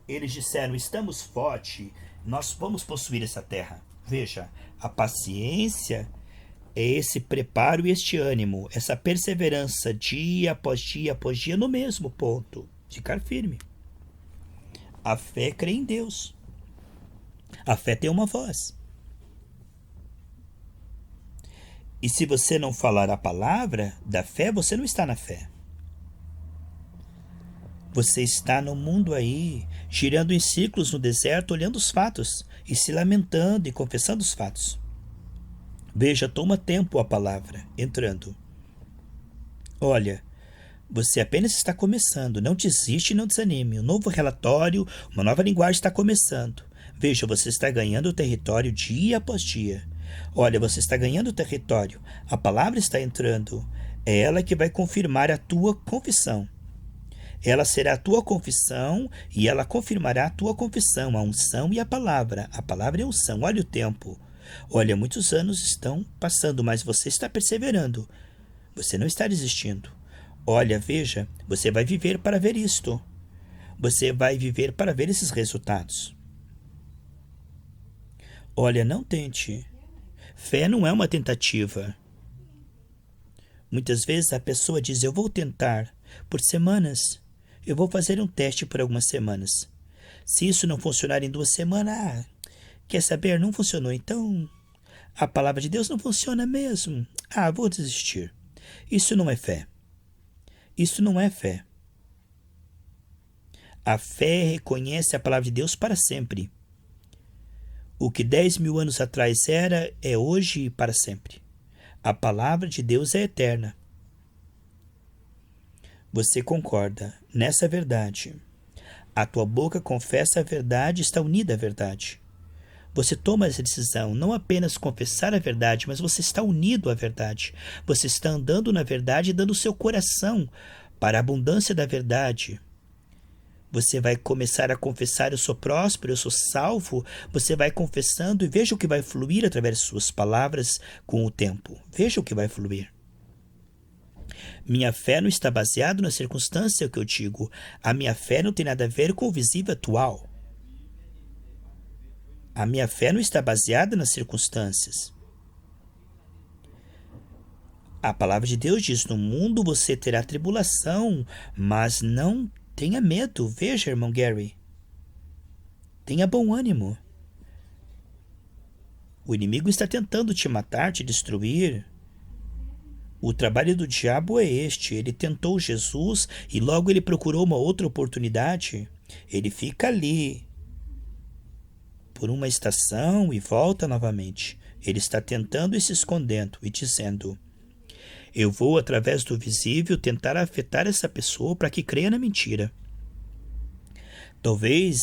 Speaker 1: Eles disseram: estamos fortes, nós vamos possuir essa terra. Veja, a paciência é esse preparo e este ânimo, essa perseverança dia após dia no mesmo ponto. Ficar firme. A fé crê em Deus. A fé tem uma voz. E se você não falar a palavra da fé, você não está na fé. Você está no mundo aí, girando em círculos no deserto, olhando os fatos e se lamentando e confessando os fatos. Veja, toma tempo a palavra entrando. Olha, você apenas está começando. Não desiste e não desanime. Um novo relatório, uma nova linguagem está começando. Veja, você está ganhando território dia após dia. Olha, você está ganhando território. A palavra está entrando. É ela que vai confirmar a tua confissão. Ela será a tua confissão e ela confirmará a tua confissão, a unção e a palavra. A palavra é unção. Olha o tempo. Olha, muitos anos estão passando, mas você está perseverando. Você não está desistindo. Olha, veja, você vai viver para ver isto. Você vai viver para ver esses resultados. Olha, não tente. Fé não é uma tentativa. Muitas vezes a pessoa diz: eu vou tentar por semanas. Eu vou fazer um teste por algumas semanas. Se isso não funcionar em 2 semanas, quer saber? Não funcionou. Então, a palavra de Deus não funciona mesmo. Vou desistir. Isso não é fé. Isso não é fé. A fé reconhece a palavra de Deus para sempre. O que 10.000 anos atrás era, é hoje e para sempre. A palavra de Deus é eterna. Você concorda nessa verdade. A tua boca confessa a verdade e está unida à verdade. Você toma essa decisão, não apenas confessar a verdade, mas você está unido à verdade. Você está andando na verdade e dando o seu coração para a abundância da verdade. Você vai começar a confessar: eu sou próspero, eu sou salvo. Você vai confessando e veja o que vai fluir através de suas palavras com o tempo. Veja o que vai fluir. Minha fé não está baseada na circunstância que eu digo. A minha fé não tem nada a ver com o visível atual. A minha fé não está baseada nas circunstâncias. A palavra de Deus diz: no mundo você terá tribulação, mas não Tenha medo, veja, irmão Gary. Tenha bom ânimo. O inimigo está tentando te matar, te destruir. O trabalho do diabo é este. Ele tentou Jesus e logo ele procurou uma outra oportunidade. Ele fica ali por uma estação e volta novamente. Ele está tentando e se escondendo e dizendo: eu vou, através do visível, tentar afetar essa pessoa para que creia na mentira. Talvez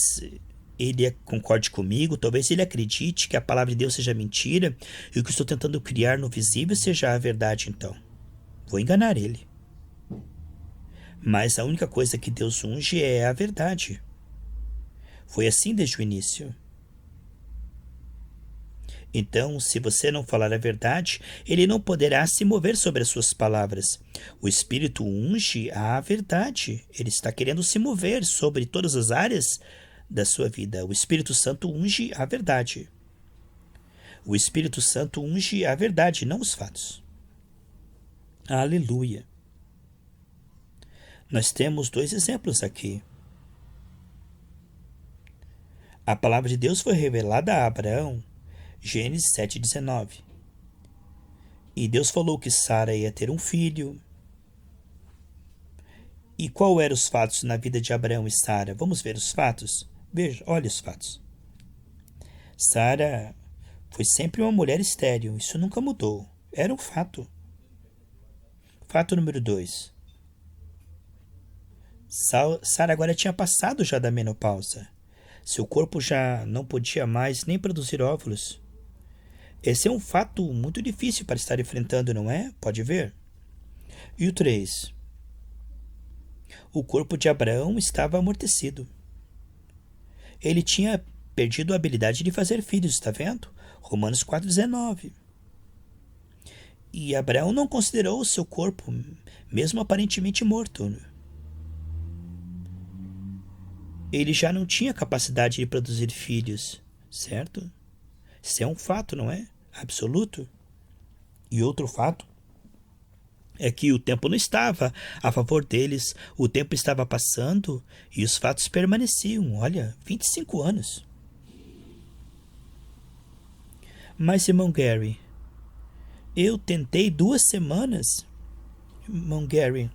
Speaker 1: ele concorde comigo, talvez ele acredite que a palavra de Deus seja mentira e o que estou tentando criar no visível seja a verdade, então. Vou enganar ele. Mas a única coisa que Deus unge é a verdade. Foi assim desde o início. Então, se você não falar a verdade, ele não poderá se mover sobre as suas palavras. O Espírito unge a verdade. Ele está querendo se mover sobre todas as áreas da sua vida. O Espírito Santo unge a verdade. O Espírito Santo unge a verdade, não os fatos. Aleluia. Nós temos 2 exemplos aqui. A palavra de Deus foi revelada a Abraão, Gênesis 7,19. E Deus falou que Sara ia ter um filho. E qual eram os fatos na vida de Abraão e Sara? Vamos ver os fatos? Veja, olha os fatos. Sara foi sempre uma mulher estéril. Isso nunca mudou. Era um fato. Fato número 2. Sara agora tinha passado já da menopausa. Seu corpo já não podia mais nem produzir óvulos. Esse é um fato muito difícil para estar enfrentando, não é? Pode ver. E o 3. O corpo de Abraão estava amortecido. Ele tinha perdido a habilidade de fazer filhos, está vendo? Romanos 4,19. E Abraão não considerou o seu corpo, mesmo aparentemente morto. Ele já não tinha capacidade de produzir filhos, certo? Isso é um fato, não é? Absoluto. E outro fato é que o tempo não estava a favor deles. O tempo estava passando e os fatos permaneciam. Olha, 25 anos. Mas, irmão Gary, eu tentei 2 semanas. Irmão Gary,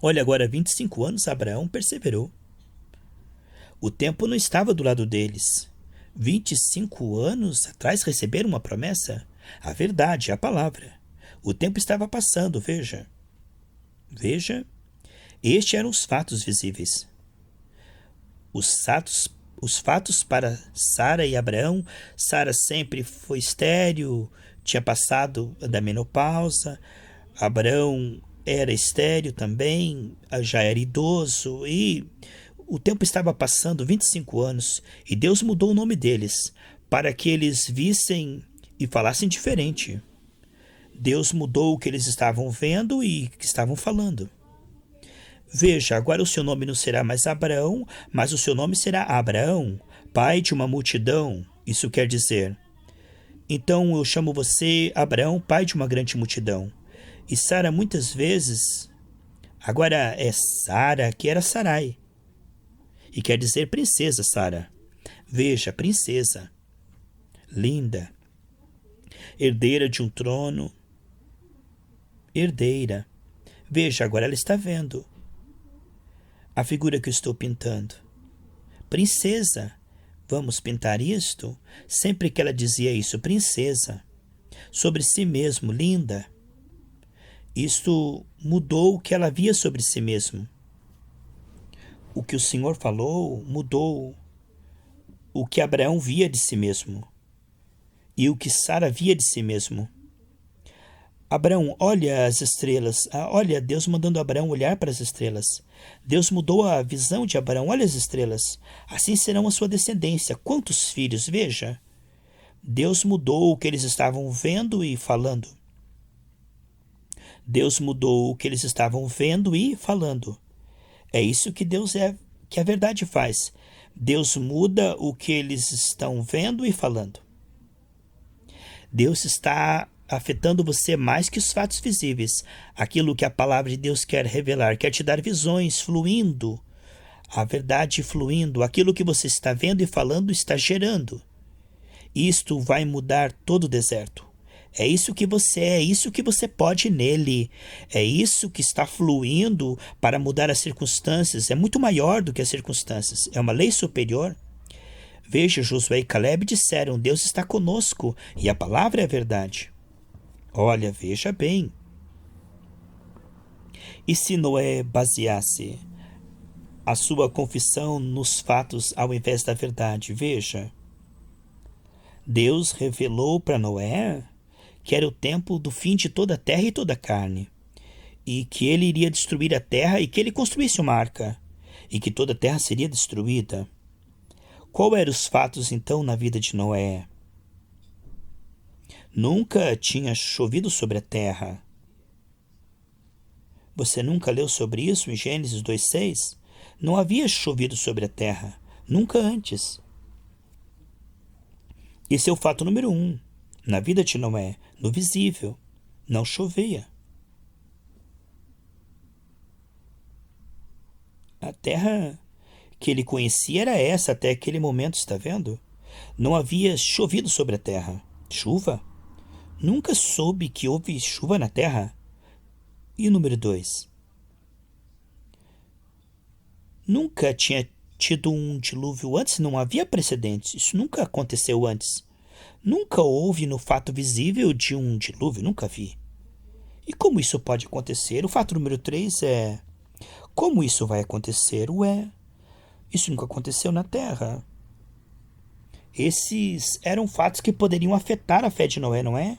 Speaker 1: olha agora, 25 anos, Abraão perseverou. O tempo não estava do lado deles. 25 anos atrás receberam uma promessa? A verdade, a palavra. O tempo estava passando, veja. Veja, estes eram os fatos visíveis. Os fatos para Sara e Abraão. Sara sempre foi estéril, tinha passado da menopausa. Abraão era estéril também, já era idoso e o tempo estava passando, 25 anos, e Deus mudou o nome deles para que eles vissem e falassem diferente. Deus mudou o que eles estavam vendo e que estavam falando. Veja, agora o seu nome não será mais Abraão, mas o seu nome será Abraão, pai de uma multidão. Isso quer dizer, então eu chamo você Abraão, pai de uma grande multidão. E Sara muitas vezes, agora é Sara, que era Sarai. E quer dizer princesa, Sara. Veja, princesa, linda, herdeira de um trono, herdeira. Veja, agora ela está vendo a figura que eu estou pintando. Princesa, vamos pintar isto? Sempre que ela dizia isso, princesa, sobre si mesmo, linda, isto mudou o que ela via sobre si mesmo. O que o Senhor falou mudou o que Abraão via de si mesmo e o que Sara via de si mesmo. Abraão, olha as estrelas. Olha, Deus mandando Abraão olhar para as estrelas. Deus mudou a visão de Abraão. Olha as estrelas. Assim serão a sua descendência. Quantos filhos? Veja. Deus mudou o que eles estavam vendo e falando. Deus mudou o que eles estavam vendo e falando. É isso que que a verdade faz. Deus muda o que eles estão vendo e falando. Deus está afetando você mais que os fatos visíveis. Aquilo que a palavra de Deus quer revelar, quer te dar visões fluindo A verdade fluindo, aquilo que você está vendo e falando está gerando. Isto vai mudar todo o deserto. É isso que você é isso que você pode nele. É isso que está fluindo para mudar as circunstâncias. É muito maior do que as circunstâncias. É uma lei superior. Veja, Josué e Caleb disseram: Deus está conosco e a palavra é a verdade. Olha, veja bem. E se Noé baseasse a sua confissão nos fatos ao invés da verdade? Veja, Deus revelou para Noé que era o tempo do fim de toda a terra e toda a carne, e que ele iria destruir a terra e que ele construísse uma arca, e que toda a terra seria destruída. Qual eram os fatos então na vida de Noé? Nunca tinha chovido sobre a terra. Você nunca leu sobre isso em Gênesis 2:6? Não havia chovido sobre a terra, nunca antes. Esse é o fato número 1. Na vida de Noé, no visível, não chovia. A terra que ele conhecia era essa até aquele momento, está vendo? Não havia chovido sobre a terra. Chuva? Nunca soube que houve chuva na terra. E o número 2? Nunca tinha tido um dilúvio antes, não havia precedentes. Isso nunca aconteceu antes. Nunca houve no fato visível de um dilúvio, nunca vi. E como isso pode acontecer? O fato número 3 é: como isso vai acontecer? Isso nunca aconteceu na Terra. Esses eram fatos que poderiam afetar a fé de Noé, não é?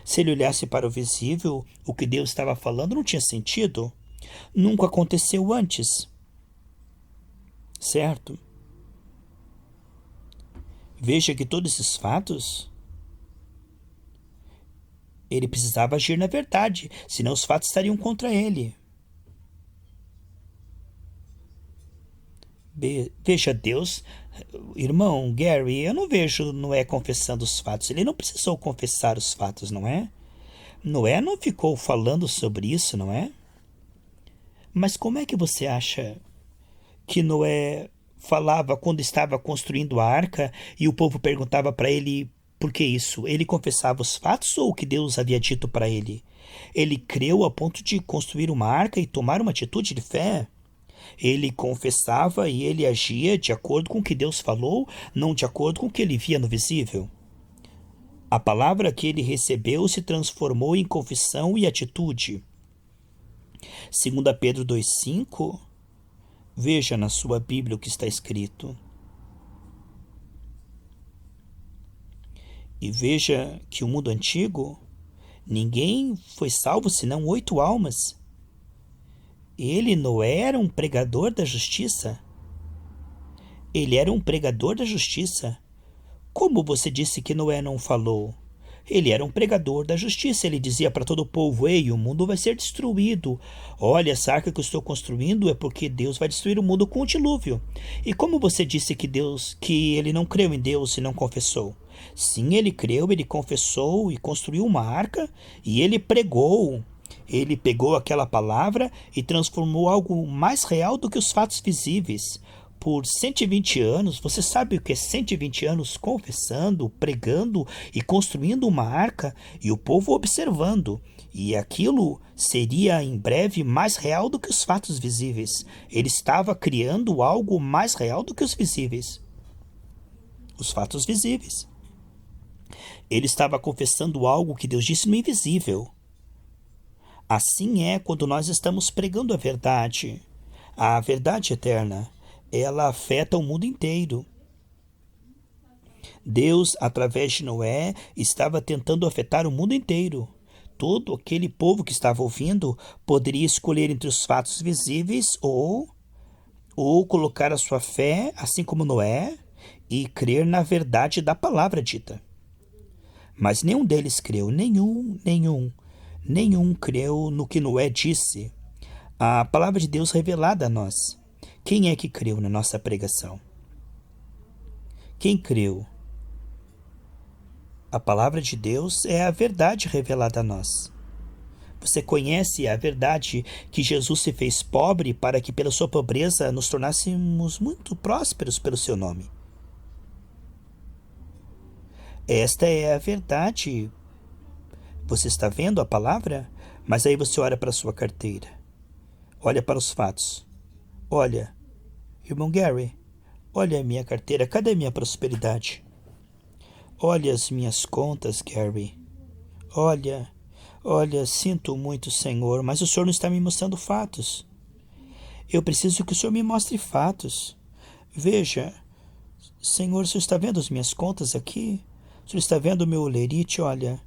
Speaker 1: Se ele olhasse para o visível, o que Deus estava falando não tinha sentido. Nunca aconteceu antes. Certo? Veja que todos esses fatos, ele precisava agir na verdade, senão os fatos estariam contra ele. Veja, Deus, irmão Gary, eu não vejo Noé confessando os fatos. Ele não precisou confessar os fatos, não é? Noé não ficou falando sobre isso, não é? Mas como é que você acha que Noé falava quando estava construindo a arca e o povo perguntava para ele por que isso? Ele confessava os fatos ou o que Deus havia dito para ele? Ele creu a ponto de construir uma arca e tomar uma atitude de fé? Ele confessava e ele agia de acordo com o que Deus falou, não de acordo com o que ele via no visível. A palavra que ele recebeu se transformou em confissão e atitude. 2 Pedro 2,5, veja na sua Bíblia o que está escrito. E veja que o mundo antigo, ninguém foi salvo senão 8 almas. Ele, Noé, era um pregador da justiça. Ele era um pregador da justiça. Como você disse que Noé não falou? Ele era um pregador da justiça. Ele dizia para todo o povo: ei, o mundo vai ser destruído. Olha, essa arca que eu estou construindo é porque Deus vai destruir o mundo com o dilúvio. E como você disse que ele não creu em Deus e não confessou? Sim, ele creu, ele confessou e construiu uma arca e ele pregou. Ele pegou aquela palavra e transformou algo mais real do que os fatos visíveis. Por 120 anos, você sabe o que é 120 anos confessando, pregando e construindo uma arca e o povo observando. E aquilo seria em breve mais real do que os fatos visíveis. Ele estava criando algo mais real do que os visíveis. Os fatos visíveis. Ele estava confessando algo que Deus disse no invisível. Assim é quando nós estamos pregando a verdade eterna. Ela afeta o mundo inteiro. Deus, através de Noé, estava tentando afetar o mundo inteiro. Todo aquele povo que estava ouvindo poderia escolher entre os fatos visíveis ou colocar a sua fé, assim como Noé, e crer na verdade da palavra dita. Mas nenhum deles creu, nenhum creu no que Noé disse. A palavra de Deus revelada a nós. Quem é que creu na nossa pregação? Quem creu? A palavra de Deus é a verdade revelada a nós. Você conhece a verdade que Jesus se fez pobre para que pela sua pobreza nos tornássemos muito prósperos pelo seu nome. Esta é a verdade. Você está vendo a palavra? Mas aí você olha para a sua carteira. Olha para os fatos. Olha, irmão Gary, olha a minha carteira. Cadê a minha prosperidade? Olha as minhas contas, Gary. Olha, sinto muito, Senhor, mas o Senhor não está me mostrando fatos. Eu preciso que o Senhor me mostre fatos. Veja, Senhor, o Senhor está vendo as minhas contas aqui? O Senhor está vendo o meu olerite? Olha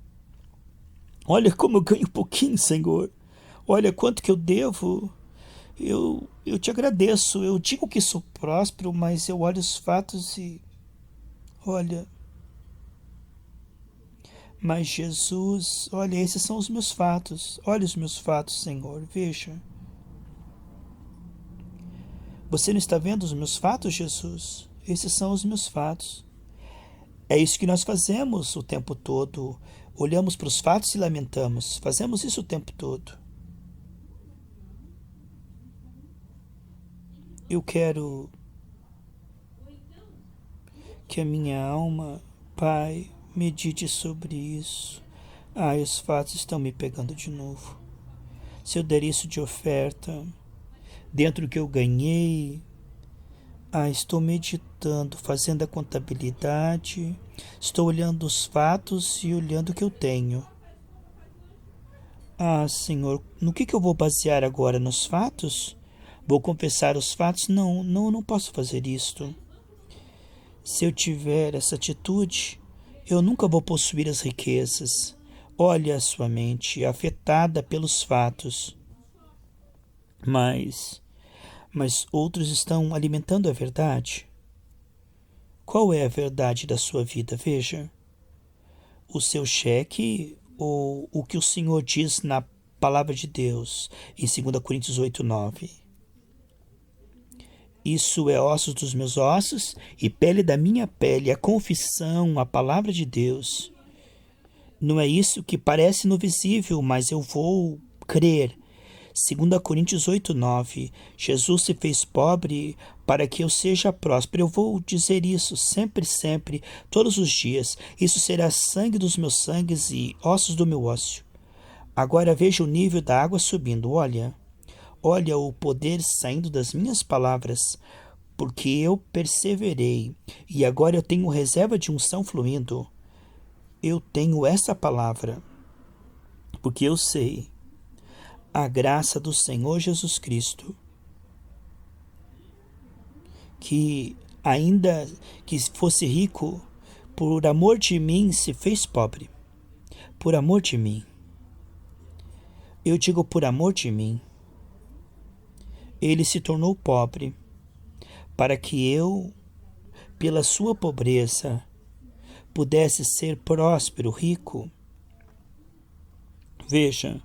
Speaker 1: como eu ganho pouquinho, Senhor. Olha quanto que eu devo. Eu te agradeço. Eu digo que sou próspero, mas eu olho os fatos e... Olha... Mas Jesus, olha, esses são os meus fatos. Olha os meus fatos, Senhor. Veja. Você não está vendo os meus fatos, Jesus? Esses são os meus fatos. É isso que nós fazemos o tempo todo. Olhamos para os fatos e lamentamos. Fazemos isso o tempo todo. Eu quero que a minha alma, Pai, medite sobre isso. Os fatos estão me pegando de novo. Se eu der isso de oferta, dentro do que eu ganhei, estou meditando, fazendo a contabilidade, estou olhando os fatos e olhando o que eu tenho. Senhor, no que eu vou basear agora? Nos fatos? Vou confessar os fatos? Não posso fazer isto. Se eu tiver essa atitude, eu nunca vou possuir as riquezas. Olha a sua mente afetada pelos fatos. Mas outros estão alimentando a verdade. Qual é a verdade da sua vida? Veja. O seu cheque ou o que o Senhor diz na palavra de Deus em 2 Coríntios 8:9. Isso é ossos dos meus ossos e pele da minha pele, a confissão, a palavra de Deus. Não é isso que parece no visível, mas eu vou crer. 2 Coríntios 8:9. Jesus se fez pobre para que eu seja próspero. Eu vou dizer isso sempre, todos os dias. Isso será sangue dos meus sangues e ossos do meu ósseo. Agora veja o nível da água subindo. Olha o poder saindo das minhas palavras, porque eu perseverei, e agora eu tenho reserva de unção fluindo. Eu tenho essa palavra, porque eu sei a graça do Senhor Jesus Cristo, que ainda que fosse rico, por amor de mim se fez pobre. Por amor de mim. Eu digo por amor de mim. Ele se tornou pobre, para que eu, pela sua pobreza, pudesse ser próspero, rico. Veja,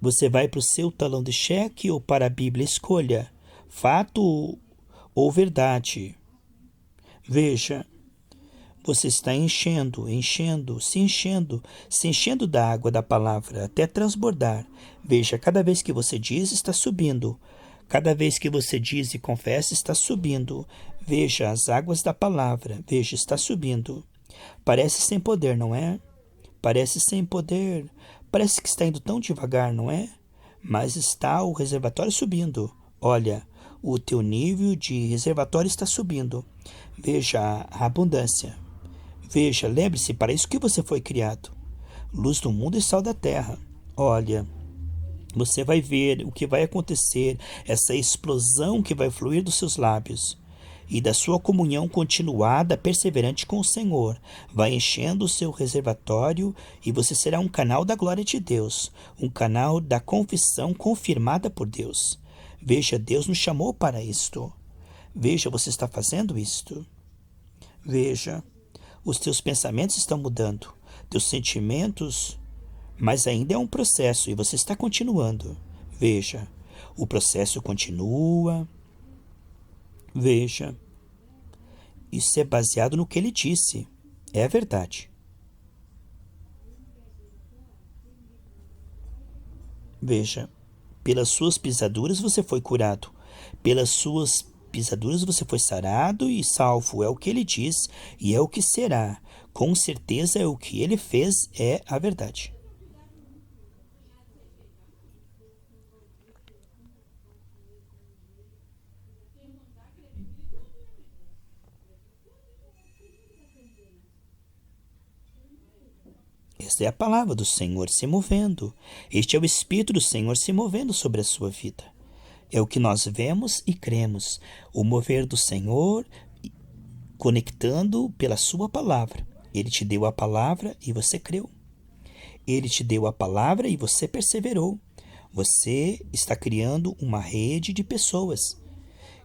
Speaker 1: você vai para o seu talão de cheque ou para a Bíblia? Escolha, fato ou verdade. Veja, você está se enchendo da água da palavra até transbordar. Veja, cada vez que você diz, está subindo. Cada vez que você diz e confessa, está subindo. Veja as águas da palavra. Veja, está subindo. Parece sem poder, não é? Parece sem poder. Parece que está indo tão devagar, não é? Mas está o reservatório subindo. Olha, o teu nível de reservatório está subindo. Veja a abundância. Veja, lembre-se, para isso que você foi criado. Luz do mundo e sal da terra. Olha, você vai ver o que vai acontecer, essa explosão que vai fluir dos seus lábios e da sua comunhão continuada, perseverante com o Senhor. Vai enchendo o seu reservatório e você será um canal da glória de Deus, um canal da confissão confirmada por Deus. Veja, Deus nos chamou para isto. Veja, você está fazendo isto. Veja, os teus pensamentos estão mudando, teus sentimentos, mas ainda é um processo e você está continuando. Veja, o processo continua. Veja, isso é baseado no que ele disse. É a verdade. Veja, pelas suas pisaduras você foi curado. Pelas suas pisaduras você foi sarado e salvo. É o que ele diz e é o que será. Com certeza é o que ele fez, é a verdade. Esta é a palavra do Senhor se movendo. Este é o Espírito do Senhor se movendo sobre a sua vida. É o que nós vemos e cremos. O mover do Senhor conectando pela sua palavra. Ele te deu a palavra e você creu. Ele te deu a palavra e você perseverou. Você está criando uma rede de pessoas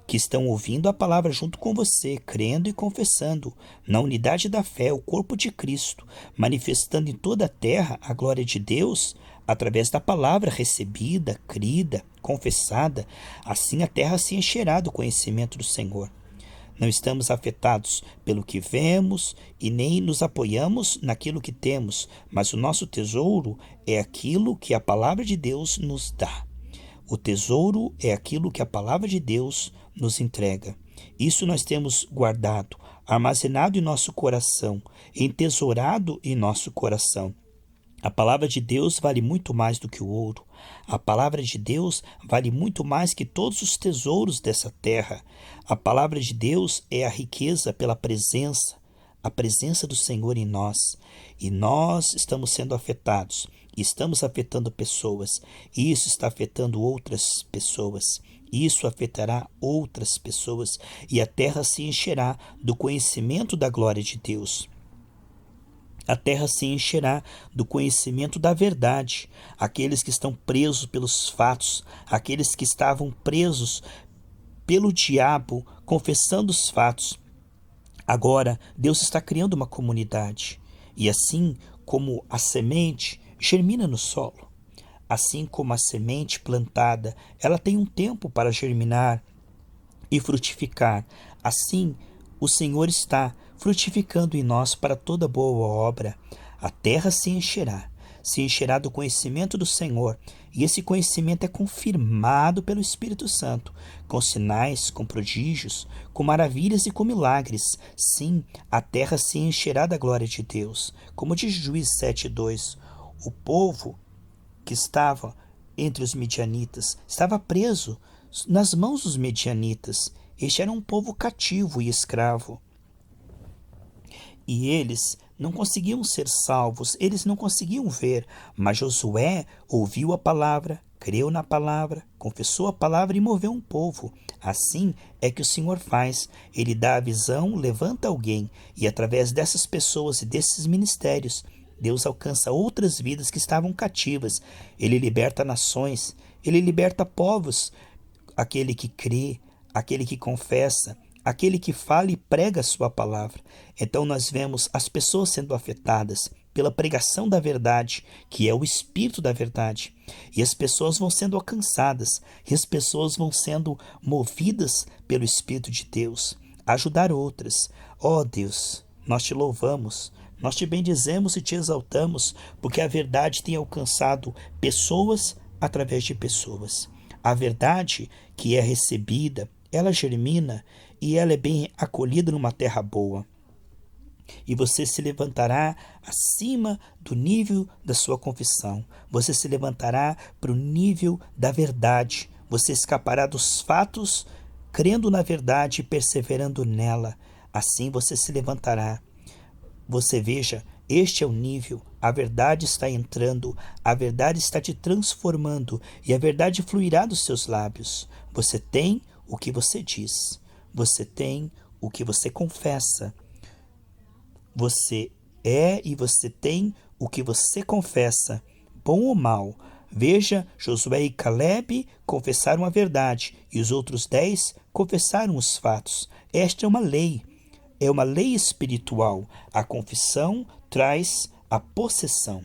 Speaker 1: que estão ouvindo a palavra junto com você, crendo e confessando, na unidade da fé, o corpo de Cristo, manifestando em toda a terra a glória de Deus, através da palavra recebida, crida, confessada. Assim a terra se encherá do conhecimento do Senhor. Não estamos afetados pelo que vemos e nem nos apoiamos naquilo que temos, mas o nosso tesouro é aquilo que a palavra de Deus nos dá. O tesouro é aquilo que a palavra de Deus nos entrega. Isso nós temos guardado, armazenado em nosso coração, entesourado em nosso coração. A palavra de Deus vale muito mais do que o ouro. A palavra de Deus vale muito mais que todos os tesouros dessa terra. A palavra de Deus é a riqueza pela presença, a presença do Senhor em nós. E nós estamos sendo afetados, estamos afetando pessoas. E isso está afetando outras pessoas. Isso afetará outras pessoas e a terra se encherá do conhecimento da glória de Deus. A terra se encherá do conhecimento da verdade. Aqueles que estão presos pelos fatos, aqueles que estavam presos pelo diabo, confessando os fatos. Agora, Deus está criando uma comunidade. E assim como a semente germina no solo, assim como a semente plantada, ela tem um tempo para germinar e frutificar. Assim, o Senhor está frutificando em nós para toda boa obra. A terra se encherá do conhecimento do Senhor, e esse conhecimento é confirmado pelo Espírito Santo, com sinais, com prodígios, com maravilhas e com milagres. Sim, a terra se encherá da glória de Deus. Como diz Juízes 7:2, o povo que estava entre os midianitas estava preso nas mãos dos midianitas. Este era um povo cativo e escravo. E eles não conseguiam ser salvos, eles não conseguiam ver, mas Josué ouviu a palavra, creu na palavra, confessou a palavra e moveu um povo. Assim é que o Senhor faz. Ele dá a visão, levanta alguém, e através dessas pessoas e desses ministérios, Deus alcança outras vidas que estavam cativas. Ele liberta nações, ele liberta povos. Aquele que crê, aquele que confessa, aquele que fala e prega a sua palavra. Então nós vemos as pessoas sendo afetadas pela pregação da verdade, que é o Espírito da verdade. E as pessoas vão sendo alcançadas, e as pessoas vão sendo movidas pelo Espírito de Deus, a ajudar outras. Ó Deus, nós te louvamos, nós te bendizemos e te exaltamos, porque a verdade tem alcançado pessoas através de pessoas. A verdade que é recebida, ela germina e ela é bem acolhida numa terra boa. E você se levantará acima do nível da sua confissão. Você se levantará para o nível da verdade. Você escapará dos fatos, crendo na verdade e perseverando nela. Assim você se levantará. Você veja, este é o nível, a verdade está entrando, a verdade está te transformando e a verdade fluirá dos seus lábios. Você tem o que você diz, você tem o que você confessa. Você é e você tem o que você confessa, bom ou mal. Veja, Josué e Caleb confessaram a verdade e os outros 10 confessaram os fatos. Esta é uma lei. É uma lei espiritual. A confissão traz a possessão.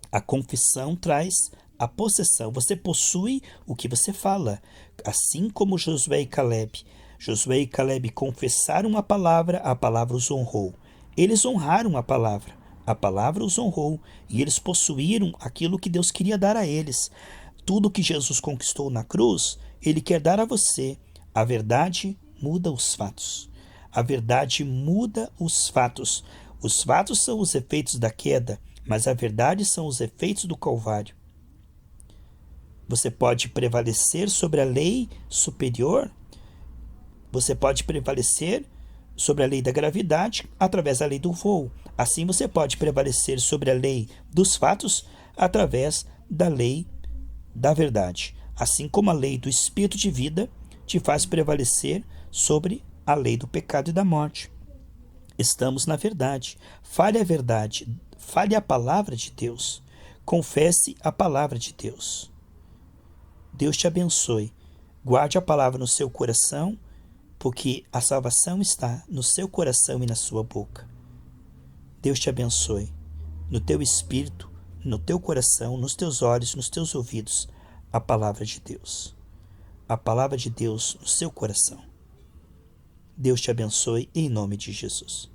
Speaker 1: A confissão traz a possessão. Você possui o que você fala. Assim como Josué e Caleb. Josué e Caleb confessaram a palavra os honrou. Eles honraram a palavra os honrou. E eles possuíram aquilo que Deus queria dar a eles. Tudo que Jesus conquistou na cruz, Ele quer dar a você. A verdade muda os fatos. A verdade muda os fatos. Os fatos são os efeitos da queda, mas a verdade são os efeitos do Calvário. Você pode prevalecer sobre a lei superior. Você pode prevalecer sobre a lei da gravidade através da lei do voo. Assim você pode prevalecer sobre a lei dos fatos através da lei da verdade. Assim como a lei do espírito de vida te faz prevalecer sobre a lei do pecado e da morte. Estamos na verdade. Fale a verdade. Fale a palavra de Deus. Confesse a palavra de Deus. Deus te abençoe. Guarde a palavra no seu coração, porque a salvação está no seu coração e na sua boca. Deus te abençoe. No teu espírito, no teu coração, nos teus olhos, nos teus ouvidos, a palavra de Deus. A palavra de Deus no seu coração. Deus te abençoe em nome de Jesus.